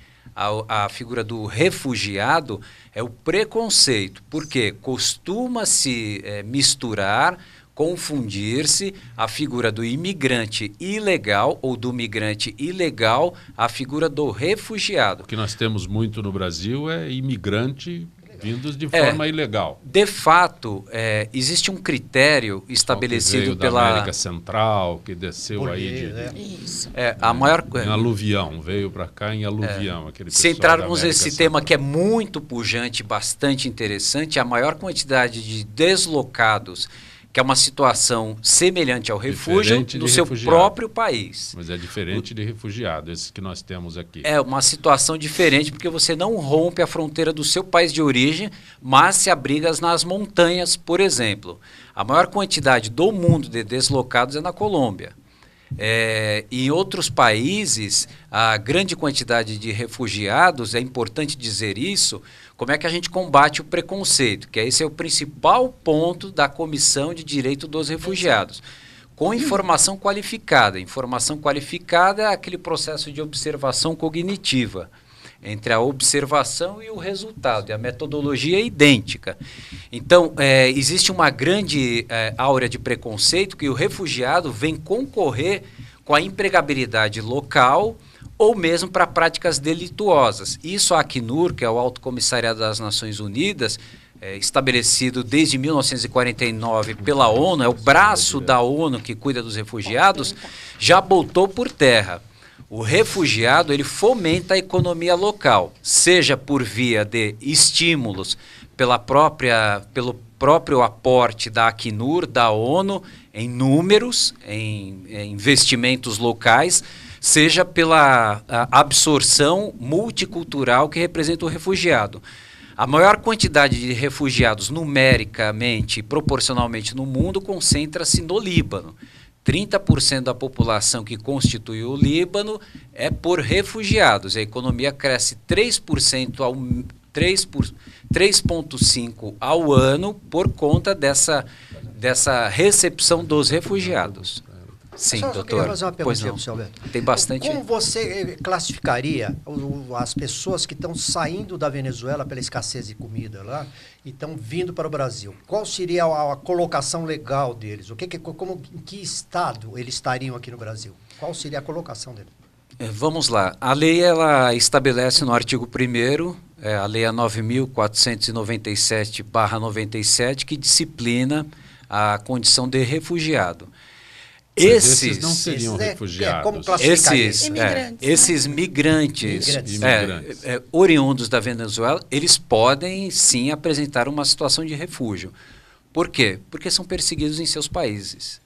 à figura do refugiado é o preconceito, porque costuma-se misturar, confundir-se a figura do imigrante ilegal ou do migrante ilegal à figura do refugiado. O que nós temos muito no Brasil é imigrante vindos de forma ilegal. De fato, existe um critério estabelecido da pela América Central, que desceu aí Isso. a maior em aluvião, veio para cá em aluvião. Aquele Se pessoal entrarmos da nesse América tema Central. que é muito pujante, bastante interessante, a maior quantidade de deslocados, que é uma situação semelhante ao refúgio Diferente no de seu refugiado. próprio país. Mas é diferente de refugiado, esses que nós temos aqui. É uma situação diferente porque você não rompe a fronteira do seu país de origem, mas se abriga nas montanhas, por exemplo. A maior quantidade do mundo de deslocados é na Colômbia. Em outros países, a grande quantidade de refugiados, é importante dizer isso, como é que a gente combate o preconceito, que esse é o principal ponto da Comissão de Direito dos Refugiados. Com informação qualificada. Informação qualificada é aquele processo de observação cognitiva, entre a observação e o resultado, e a metodologia é idêntica. Então, existe uma grande áurea de preconceito que o refugiado vem concorrer com a empregabilidade local ou mesmo para práticas delituosas. Isso a Acnur, que é o Alto Comissariado das Nações Unidas, estabelecido desde 1949 pela ONU, é o braço da ONU que cuida dos refugiados, já botou por terra. O refugiado, ele fomenta a economia local, seja por via de estímulos pelo próprio aporte da Acnur, da ONU, em números, em investimentos locais, seja pela absorção multicultural que representa o refugiado. A maior quantidade de refugiados numericamente e proporcionalmente no mundo concentra-se no Líbano. 30% da população que constitui o Líbano é por refugiados. A economia cresce 3,5% ao ano por conta dessa recepção dos refugiados. Sim, Só doutor. queria fazer uma Pois perguntinha não. para o senhor Alberto. Tem bastante. Como você classificaria as pessoas que estão saindo da Venezuela pela escassez de comida lá e estão vindo para o Brasil? Qual seria a colocação legal deles? Em que estado eles estariam aqui no Brasil? Qual seria a colocação deles? Vamos lá. A lei ela estabelece no artigo 1º, a lei 9.497/97, que disciplina a condição de refugiado. Esses não seriam como refugiados. classificaria? Esses migrantes. Oriundos da Venezuela, eles podem sim apresentar uma situação de refúgio. Por quê? Porque são perseguidos em seus países.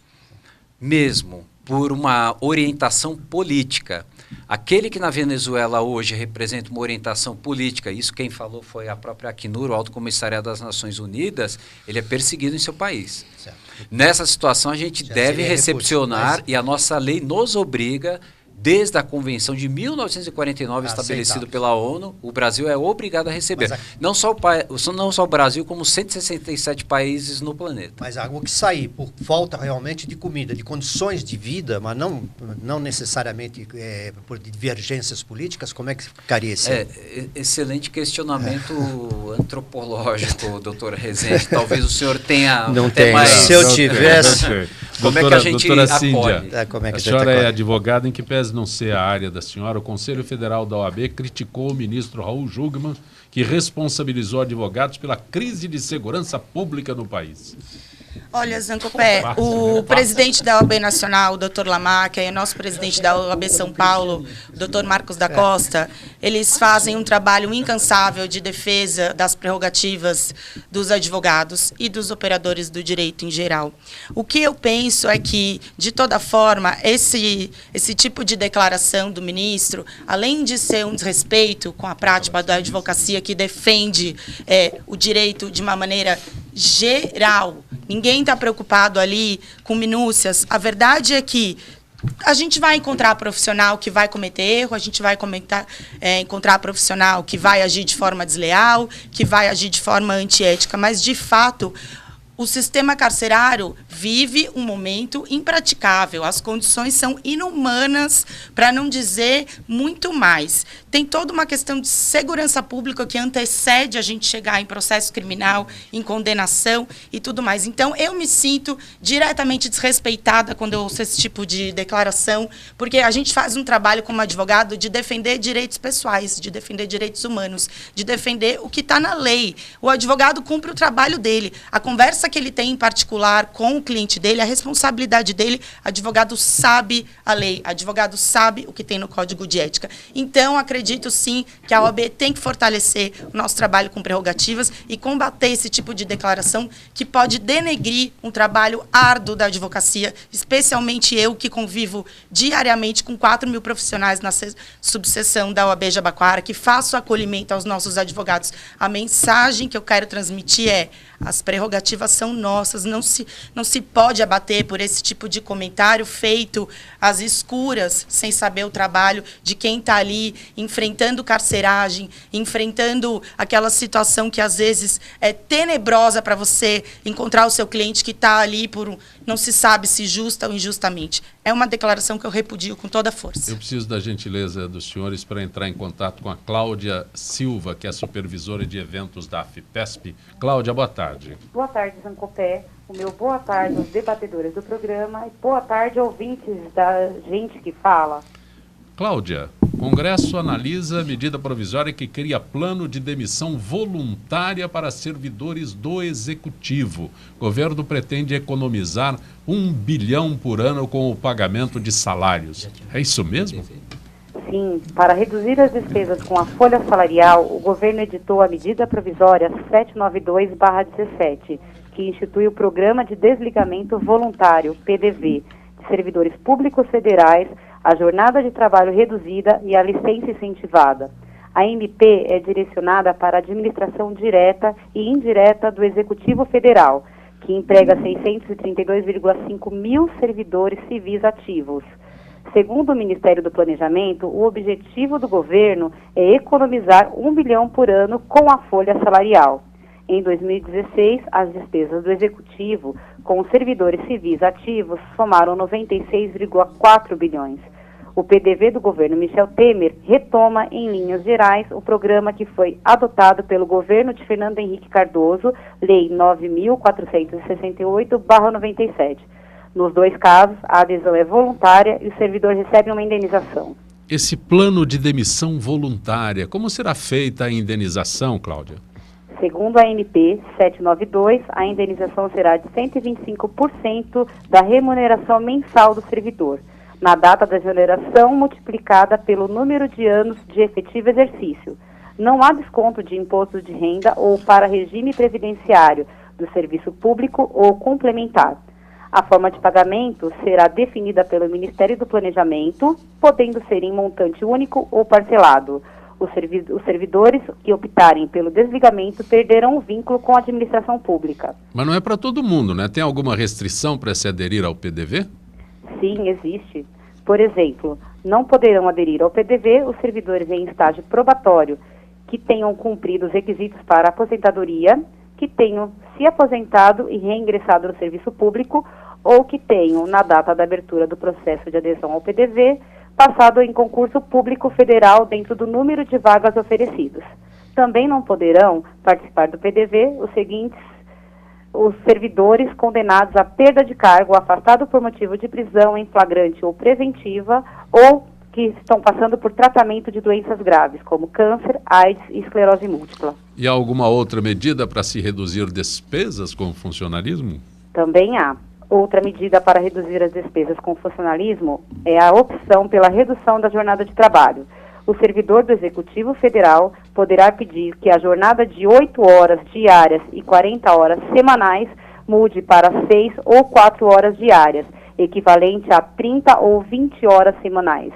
Mesmo por uma orientação política. Aquele que na Venezuela hoje representa uma orientação política, isso quem falou foi a própria Acnur, o Alto Comissariado das Nações Unidas, ele é perseguido em seu país. Certo. Nessa situação a gente deve recepcionar, e a nossa lei nos obriga, desde a Convenção de 1949, estabelecida pela ONU, o Brasil é obrigado a receber. Não só o Brasil, como 167 países no planeta. Mas algo que sair por falta realmente de comida, de condições de vida, mas não necessariamente por divergências políticas, como é que ficaria esse? Excelente questionamento antropológico, doutor Rezende. Talvez o senhor tenha mais... Se eu tivesse... Como é que a gente acolhe? A senhora é advogada, em que pese não ser a área da senhora, o Conselho Federal da OAB criticou o ministro Raul Jungmann, que responsabilizou advogados pela crise de segurança pública no país. Olha, Zancopé, o presidente da OAB Nacional, o doutor Lamarck, e o nosso presidente da OAB São Paulo, o doutor Marcos da Costa, eles fazem um trabalho incansável de defesa das prerrogativas dos advogados e dos operadores do direito em geral. O que eu penso é que, de toda forma, esse tipo de declaração do ministro, além de ser um desrespeito com a prática da advocacia que defende o direito de uma maneira geral, ninguém está preocupado ali com minúcias. A verdade é que a gente vai encontrar profissional que vai cometer erro, a gente vai encontrar profissional que vai agir de forma desleal, que vai agir de forma antiética, mas, de fato, o sistema carcerário vive um momento impraticável. As condições são inumanas, para não dizer muito mais. Tem toda uma questão de segurança pública que antecede a gente chegar em processo criminal, em condenação e tudo mais. Então, eu me sinto diretamente desrespeitada quando eu ouço esse tipo de declaração, porque a gente faz um trabalho como advogado de defender direitos pessoais, de defender direitos humanos, de defender o que está na lei. O advogado cumpre o trabalho dele. A conversa que ele tem em particular com o cliente dele, a responsabilidade dele, advogado sabe a lei, advogado sabe o que tem no Código de Ética. Então, acredito sim que a OAB tem que fortalecer o nosso trabalho com prerrogativas e combater esse tipo de declaração que pode denegrir um trabalho árduo da advocacia, especialmente eu que convivo diariamente com 4.000 profissionais na subseção da OAB Jabaquara, que faço acolhimento aos nossos advogados. A mensagem que eu quero transmitir é: as prerrogativas são nossas, não se pode abater por esse tipo de comentário feito às escuras, sem saber o trabalho de quem está ali enfrentando carceragem, enfrentando aquela situação que às vezes é tenebrosa para você encontrar o seu cliente que está ali por não se sabe se justa ou injustamente. É uma declaração que eu repudio com toda a força. Eu preciso da gentileza dos senhores para entrar em contato com a Cláudia Silva, que é a supervisora de eventos da AFPESP. Cláudia, boa tarde. Boa tarde, Zancopé. O meu boa tarde aos debatedores do programa e boa tarde, ouvintes da Gente que Fala. Cláudia, o Congresso analisa medida provisória que cria plano de demissão voluntária para servidores do Executivo. O governo pretende economizar 1 bilhão por ano com o pagamento de salários. É isso mesmo? Sim, para reduzir as despesas com a folha salarial, o governo editou a medida provisória 792/17, que institui o Programa de Desligamento Voluntário, PDV, de servidores públicos federais, a jornada de trabalho reduzida e a licença incentivada. A MP é direcionada para a administração direta e indireta do Executivo Federal, que emprega 632,5 mil servidores civis ativos. Segundo o Ministério do Planejamento, o objetivo do governo é economizar 1 bilhão por ano com a folha salarial. Em 2016, as despesas do Executivo com os servidores civis ativos somaram 96,4 bilhões. O PDV do governo Michel Temer retoma, em linhas gerais, o programa que foi adotado pelo governo de Fernando Henrique Cardoso, Lei 9.468/97. Nos dois casos, a adesão é voluntária e o servidor recebe uma indenização. Esse plano de demissão voluntária, como será feita a indenização, Cláudia? Segundo a MP 792, a indenização será de 125% da remuneração mensal do servidor, na data da exoneração multiplicada pelo número de anos de efetivo exercício. Não há desconto de imposto de renda ou para regime previdenciário do serviço público ou complementar. A forma de pagamento será definida pelo Ministério do Planejamento, podendo ser em montante único ou parcelado. Os servidores que optarem pelo desligamento perderão o vínculo com a administração pública. Mas não é para todo mundo, né? Tem alguma restrição para se aderir ao PDV? Sim, existe. Por exemplo, não poderão aderir ao PDV os servidores em estágio probatório que tenham cumprido os requisitos para aposentadoria, que tenham se aposentado e reingressado no serviço público ou que tenham, na data da abertura do processo de adesão ao PDV, passado em concurso público federal dentro do número de vagas oferecidos. Também não poderão participar do PDV os seguintes: os servidores condenados à perda de cargo, afastados por motivo de prisão em flagrante ou preventiva, ou que estão passando por tratamento de doenças graves, como câncer, AIDS e esclerose múltipla. E há alguma outra medida para se reduzir despesas com o funcionalismo? Também há. Outra medida para reduzir as despesas com funcionalismo é a opção pela redução da jornada de trabalho. O servidor do Executivo Federal poderá pedir que a jornada de 8 horas diárias e 40 horas semanais mude para 6 ou 4 horas diárias, equivalente a 30 ou 20 horas semanais.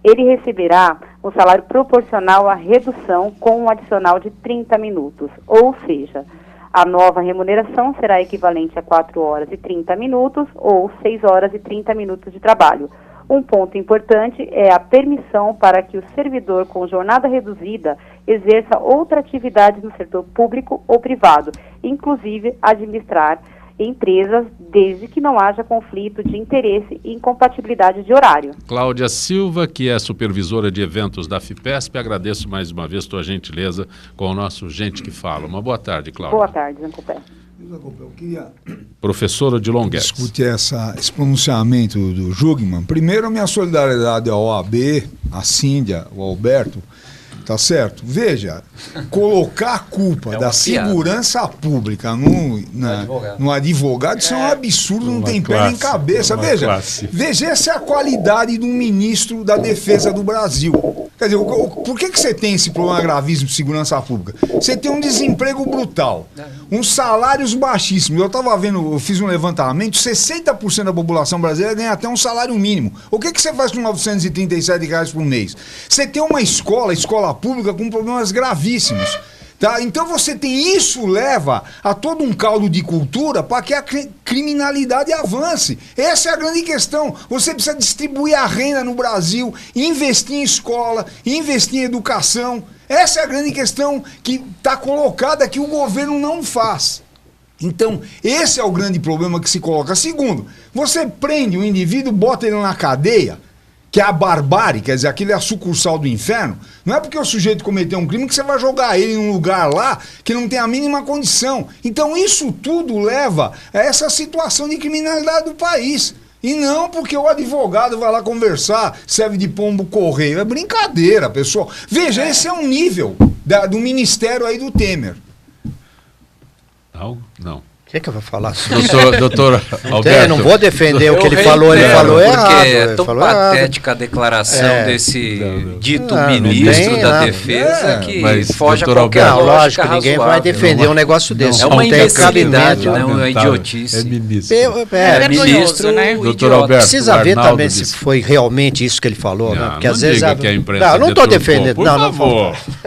Ele receberá um salário proporcional à redução com um adicional de 30 minutos, ou seja, a nova remuneração será equivalente a 4 horas e 30 minutos ou 6 horas e 30 minutos de trabalho. Um ponto importante é a permissão para que o servidor com jornada reduzida exerça outra atividade no setor público ou privado, inclusive administrar empresas, desde que não haja conflito de interesse e incompatibilidade de horário. Cláudia Silva, que é supervisora de eventos da FIPESP, agradeço mais uma vez tua gentileza com o nosso Gente que Fala. Uma boa tarde, Cláudia. Boa tarde, Zancopé. Eu queria... Professora Odilon Guedes. Discutir esse pronunciamento do Jungmann. Primeiro, a minha solidariedade ao OAB, a Cíndia, o Alberto, tá certo? Veja, colocar a culpa da segurança pública no advogado, isso é um absurdo, não tem pé nem cabeça. Veja, essa é a qualidade do ministro da Defesa do Brasil. Quer dizer, por que você tem esse problema gravíssimo de segurança pública? Você tem um desemprego brutal, uns salários baixíssimos. Eu fiz um levantamento, 60% da população brasileira ganha até um salário mínimo. O que você faz com R$937 por mês? Você tem uma escola pública com problemas gravíssimos. Tá? Então você tem isso, leva a todo um caldo de cultura para que a criminalidade avance. Essa é a grande questão. Você precisa distribuir a renda no Brasil, investir em escola, investir em educação. Essa é a grande questão que está colocada que o governo não faz. Então, esse é o grande problema que se coloca. Segundo, você prende o indivíduo, bota ele na cadeia, que é a barbárie, quer dizer, aquilo é a sucursal do inferno. Não é porque o sujeito cometeu um crime que você vai jogar ele num lugar lá que não tem a mínima condição. Então isso tudo leva a essa situação de criminalidade do país. E não porque o advogado vai lá conversar, serve de pombo correio. É brincadeira, pessoal. Veja, esse é um nível do ministério aí do Temer. Não. O que eu vou falar? Doutor Alberto. Eu não vou defender o que ele falou errado. Porque é tão patética a declaração desse dito ministro da Defesa que foge a qualquer lógica. Lógico, ninguém vai defender um negócio desse. É uma imbecilidade, não é uma idiotice. É ministro. É ministro, né? Doutor Alberto. Precisa ver também se foi realmente isso que ele falou. Porque às vezes. Que a imprensa não estou defendendo.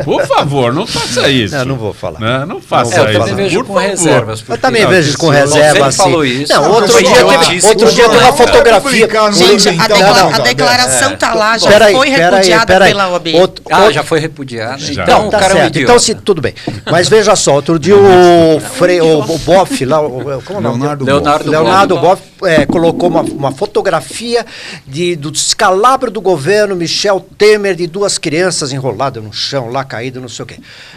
Por favor, não faça isso. Não vou falar. Não faça isso. Eu também vejo com reservas. Eu também vejo com reserva assim. Falou isso. Não, outro dia tem uma fotografia. Gente, a declaração está lá, já foi repudiada pela OAB. Já foi repudiada. Então, o cara é um idiota. Então, tudo bem. Mas veja só, outro dia o Boff lá, como é o nome? Leonardo Boff colocou uma fotografia do descalabro do governo Michel Temer de 2 crianças enroladas no chão, lá caídas, não sei o quê.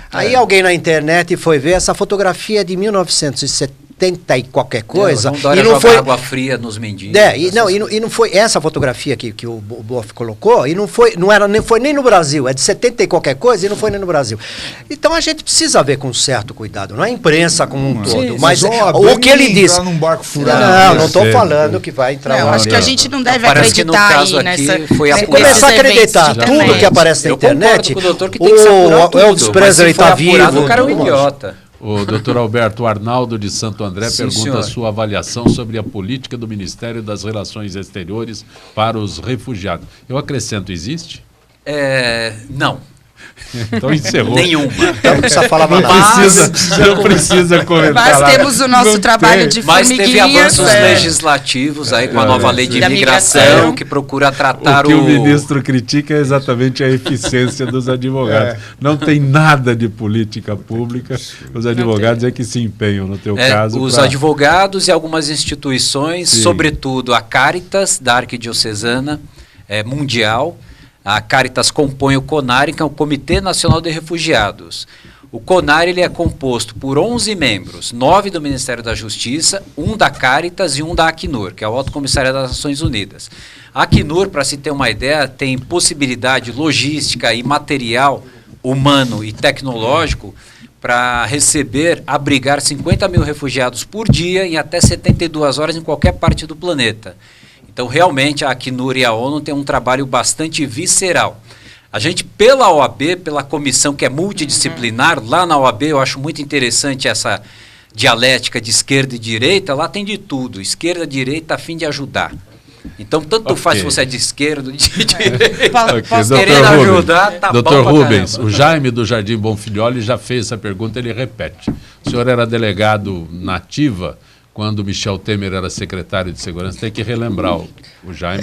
Aí alguém na internet foi ver essa fotografia de 1970 e qualquer coisa. E não foi água fria nos mendigos. E não foi essa fotografia que o Boff colocou, e não foi nem no Brasil, é de 70 e qualquer coisa e não foi nem no Brasil. Então a gente precisa ver com certo cuidado, não é a imprensa como um todo, mas o que ele disse. Não estou falando que vai entrar. Não, acho que a gente não deve acreditar aí nessa. Se começar a acreditar tudo que aparece na internet, o Elvis Presley está vivo. O cara é um idiota. O doutor Alberto, Arnaldo de Santo André Sim, pergunta senhor. a sua avaliação sobre a política do Ministério das Relações Exteriores para os refugiados. Eu acrescento, existe? Não. Então encerrou. Nenhuma. Então não precisa falar Não nada. precisa comentar. Mas temos o nosso Não trabalho tem. de Mas teve formiguinhas. avanços legislativos aí com a nova lei de Da imigração, migração. que procura tratar O que o ministro critica é exatamente a eficiência dos advogados. Não tem nada de política pública, os advogados é que se empenham, no teu caso. Os advogados e algumas instituições, Sim. sobretudo a Caritas, da Arquidiocesana Mundial. A Caritas compõe o CONAR, que é o Comitê Nacional de Refugiados. O CONAR ele é composto por 11 membros, 9 do Ministério da Justiça, 1 da Caritas e 1 da Acnur, que é o Alto Comissariado das Nações Unidas. A Acnur, para se ter uma ideia, tem possibilidade logística e material, humano e tecnológico para receber, abrigar 50 mil refugiados por dia em até 72 horas em qualquer parte do planeta. Então, realmente, a Acnur e a ONU têm um trabalho bastante visceral. A gente, pela OAB, pela comissão que é multidisciplinar, lá na OAB eu acho muito interessante essa dialética de esquerda e direita, lá tem de tudo, esquerda e direita a fim de ajudar. Então, tanto faz se você é de esquerda ou de direita, querendo ajudar, tá bom pra Doutor Rubens, caramba. o Jaime do Jardim Bonfilholi já fez essa pergunta, ele repete. O senhor era delegado na ativa quando Michel Temer era secretário de Segurança, tem que relembrar o Jaime.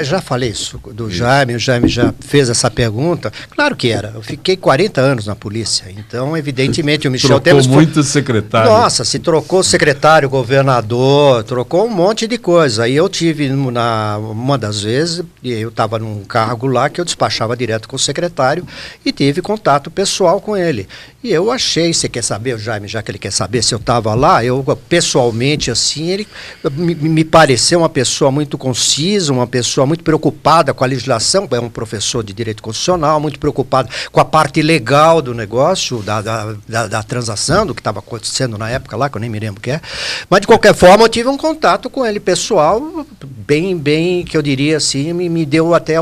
Já falei isso do Jaime, o Jaime já fez essa pergunta. Claro que era, eu fiquei 40 anos na polícia, então evidentemente o Michel Temer... Trocou muito secretário. Nossa, se trocou secretário, governador, trocou um monte de coisa. Aí eu tive, uma das vezes, eu estava num cargo lá que eu despachava direto com o secretário e tive contato pessoal com ele. E eu achei, você quer saber, o Jaime, já que ele quer saber se eu estava lá, eu pessoalmente, assim, ele me pareceu uma pessoa muito concisa, uma pessoa muito preocupada com a legislação, é um professor de direito constitucional, muito preocupado com a parte legal do negócio, da transação, do que estava acontecendo na época lá, que eu nem me lembro o que é. Mas, de qualquer forma, eu tive um contato com ele pessoal, bem, que eu diria assim, me deu até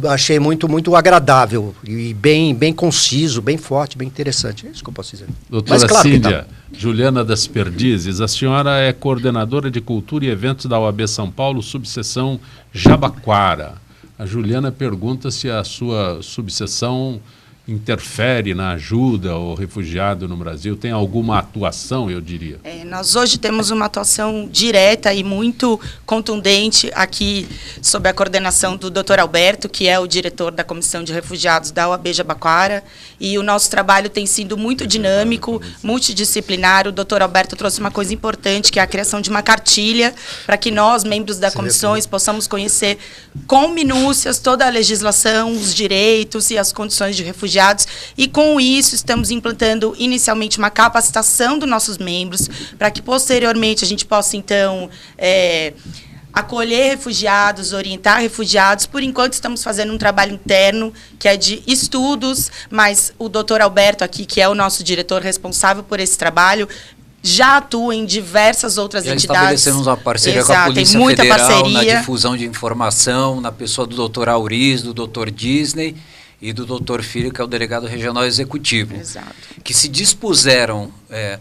achei muito agradável, e bem conciso, bem forte, bem interessante. É isso que eu posso dizer. Doutora Cíndia, Juliana das Perdizes, a senhora é coordenadora de Cultura e Eventos da OAB São Paulo, subseção Jabaquara. A Juliana pergunta se a sua subseção interfere na ajuda ao refugiado no Brasil, tem alguma atuação, eu diria? Nós hoje temos uma atuação direta e muito contundente aqui sob a coordenação do Dr. Alberto, que é o diretor da Comissão de Refugiados da OAB Jabaquara, e o nosso trabalho tem sido muito dinâmico, multidisciplinar. O Dr. Alberto trouxe uma coisa importante, que é a criação de uma cartilha, para que nós, membros da comissões, possamos conhecer com minúcias toda a legislação, os direitos e as condições de refugiados. E com isso estamos implantando inicialmente uma capacitação dos nossos membros para que posteriormente a gente possa então acolher refugiados, orientar refugiados. Por enquanto estamos fazendo um trabalho interno que é de estudos, mas o Dr. Alberto aqui, que é o nosso diretor responsável por esse trabalho, já atua em diversas outras entidades. Estabelecemos uma parceria com a Polícia Federal na difusão de informação, na pessoa do Dr. Auriz, do Dr. Disney e do Dr. Filho, que é o delegado regional executivo. Exato. Que se dispuseram,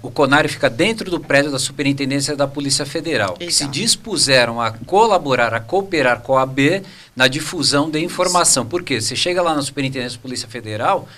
o CONAR fica dentro do prédio da Superintendência da Polícia Federal, Exato. que se dispuseram a colaborar, a cooperar com a OAB na difusão de informação. Por quê? Você chega lá na Superintendência da Polícia Federal,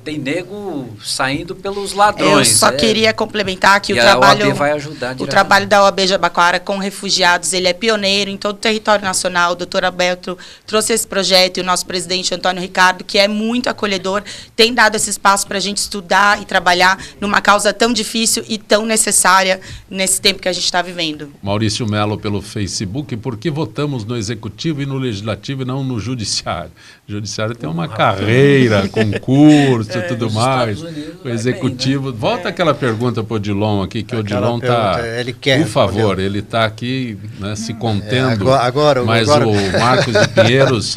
tem nego saindo pelos ladrões. Eu só queria complementar que a OAB vai ajudar o trabalho da OAB Jabaquara com refugiados, ele é pioneiro em todo o território nacional. O doutor Alberto trouxe esse projeto e o nosso presidente Antônio Ricardo, que é muito acolhedor, tem dado esse espaço para a gente estudar e trabalhar numa causa tão difícil e tão necessária nesse tempo que a gente está vivendo. Maurício Melo pelo Facebook, por que votamos no Executivo e no Legislativo e não no Judiciário? O Judiciário tem uma carreira, concurso e tudo mais. O Executivo... Bem, né? Volta aquela pergunta para o Odilon aqui, que o Odilon está... Por favor, ele está aqui, né, se contendo. Mas o Marcos de Pinheiros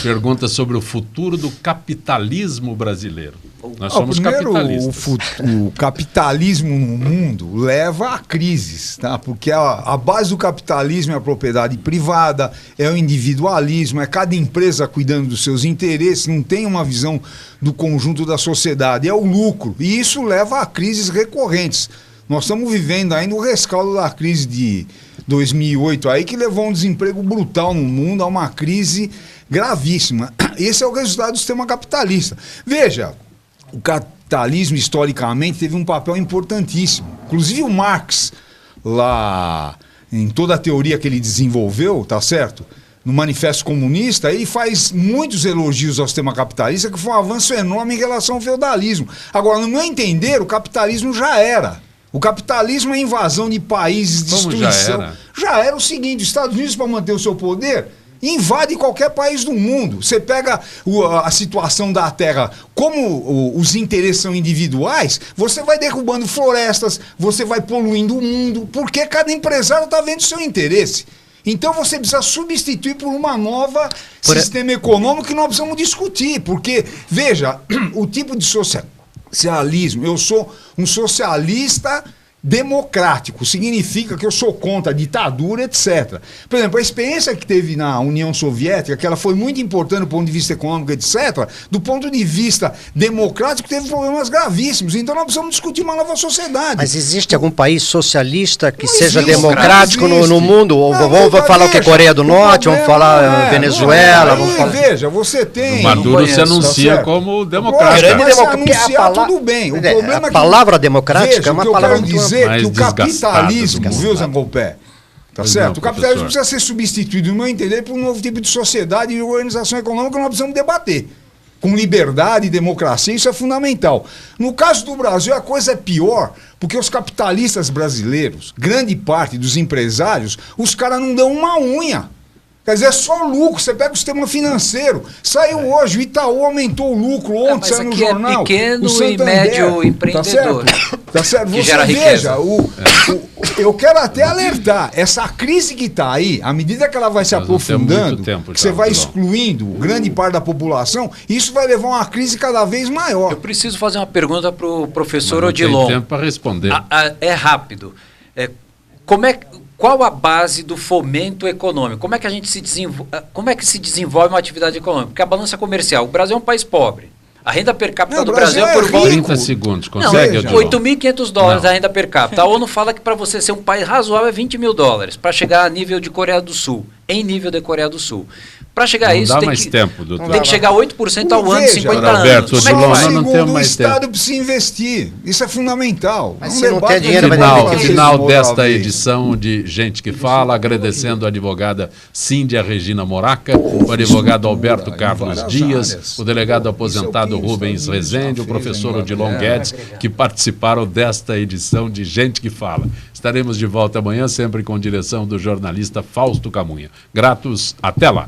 pergunta sobre o futuro do capitalismo brasileiro. Nós somos primeiro, capitalistas. o capitalismo no mundo leva a crises, tá? Porque a base do capitalismo é a propriedade privada, é o individualismo, é cada empresa cuidando dos seus interesses, não tem uma visão do conjunto da sociedade, é o lucro. E isso leva a crises recorrentes. Nós estamos vivendo ainda o rescaldo da crise de 2008, aí, que levou a um desemprego brutal no mundo, a uma crise gravíssima. Esse é o resultado do sistema capitalista. Veja, o capitalismo, historicamente, teve um papel importantíssimo. Inclusive o Marx, lá em toda a teoria que ele desenvolveu, tá certo? No Manifesto Comunista, ele faz muitos elogios ao sistema capitalista, que foi um avanço enorme em relação ao feudalismo. Agora, no meu entender, o capitalismo já era. O capitalismo é invasão de países, destruição. Já era o seguinte: os Estados Unidos, para manter o seu poder, invade qualquer país do mundo. Você pega a situação da terra, como os interesses são individuais, você vai derrubando florestas, você vai poluindo o mundo, porque cada empresário está vendo o seu interesse. Então você precisa substituir por uma nova sistema econômico que nós precisamos discutir, porque, veja, o tipo de socialismo, eu sou um socialista democrático, significa que eu sou contra a ditadura, etc. Por exemplo, a experiência que teve na União Soviética, que ela foi muito importante do ponto de vista econômico, etc., do ponto de vista democrático, teve problemas gravíssimos. Então nós precisamos discutir uma nova sociedade. Mas existe algum país socialista que seja democrático no mundo? Vamos falar o que? Coreia do Norte, vamos falar Venezuela, vamos falar... Veja, você tem... O Maduro se anuncia como democrata. Tudo bem. O problema a palavra democrática veja, é uma palavra muito... que o capitalismo, viu, Zancopé? Tá certo? O capitalismo precisa ser substituído, no meu entender, por um novo tipo de sociedade e organização econômica que nós precisamos debater. Com liberdade e democracia, isso é fundamental. No caso do Brasil, a coisa é pior, porque os capitalistas brasileiros, grande parte dos empresários, os caras não dão uma unha. Quer dizer, é só lucro. Você pega o sistema financeiro. Saiu hoje, o Itaú aumentou o lucro ontem, saiu no jornal. Pequeno e médio empreendedor. Tá certo? Que você gera veja, riqueza. eu quero até alertar, essa crise que está aí, à medida que ela vai se aprofundando, que você vai excluindo grande parte da população, isso vai levar a uma crise cada vez maior. Eu preciso fazer uma pergunta para o professor Odilon. Não tem tempo para responder. É rápido. Qual a base do fomento econômico? Como é que a gente se desenvolve uma atividade econômica? Porque a balança comercial, o Brasil é um país pobre. A renda per capita do Brasil é por volta de 30 segundos, consegue? $8.500 a renda per capita. A ONU fala que para você ser um país razoável é $20.000 para chegar a nível de Coreia do Sul, em nível de Coreia do Sul. Para chegar a isso, tem que chegar a 8% ao ano, 50 anos. Como é que faz? O Estado precisa investir. Isso é fundamental. Mas se não tem dinheiro, final desta edição de Gente que Fala, agradecendo a advogada Cíndia Regina Moraca, o advogado Alberto Carlos Dias, o delegado aposentado Rubens Rezende, o professor Odilon Guedes, que participaram desta edição de Gente que Fala. Estaremos de volta amanhã, sempre com direção do jornalista Fausto Camunha. Gratos, até lá.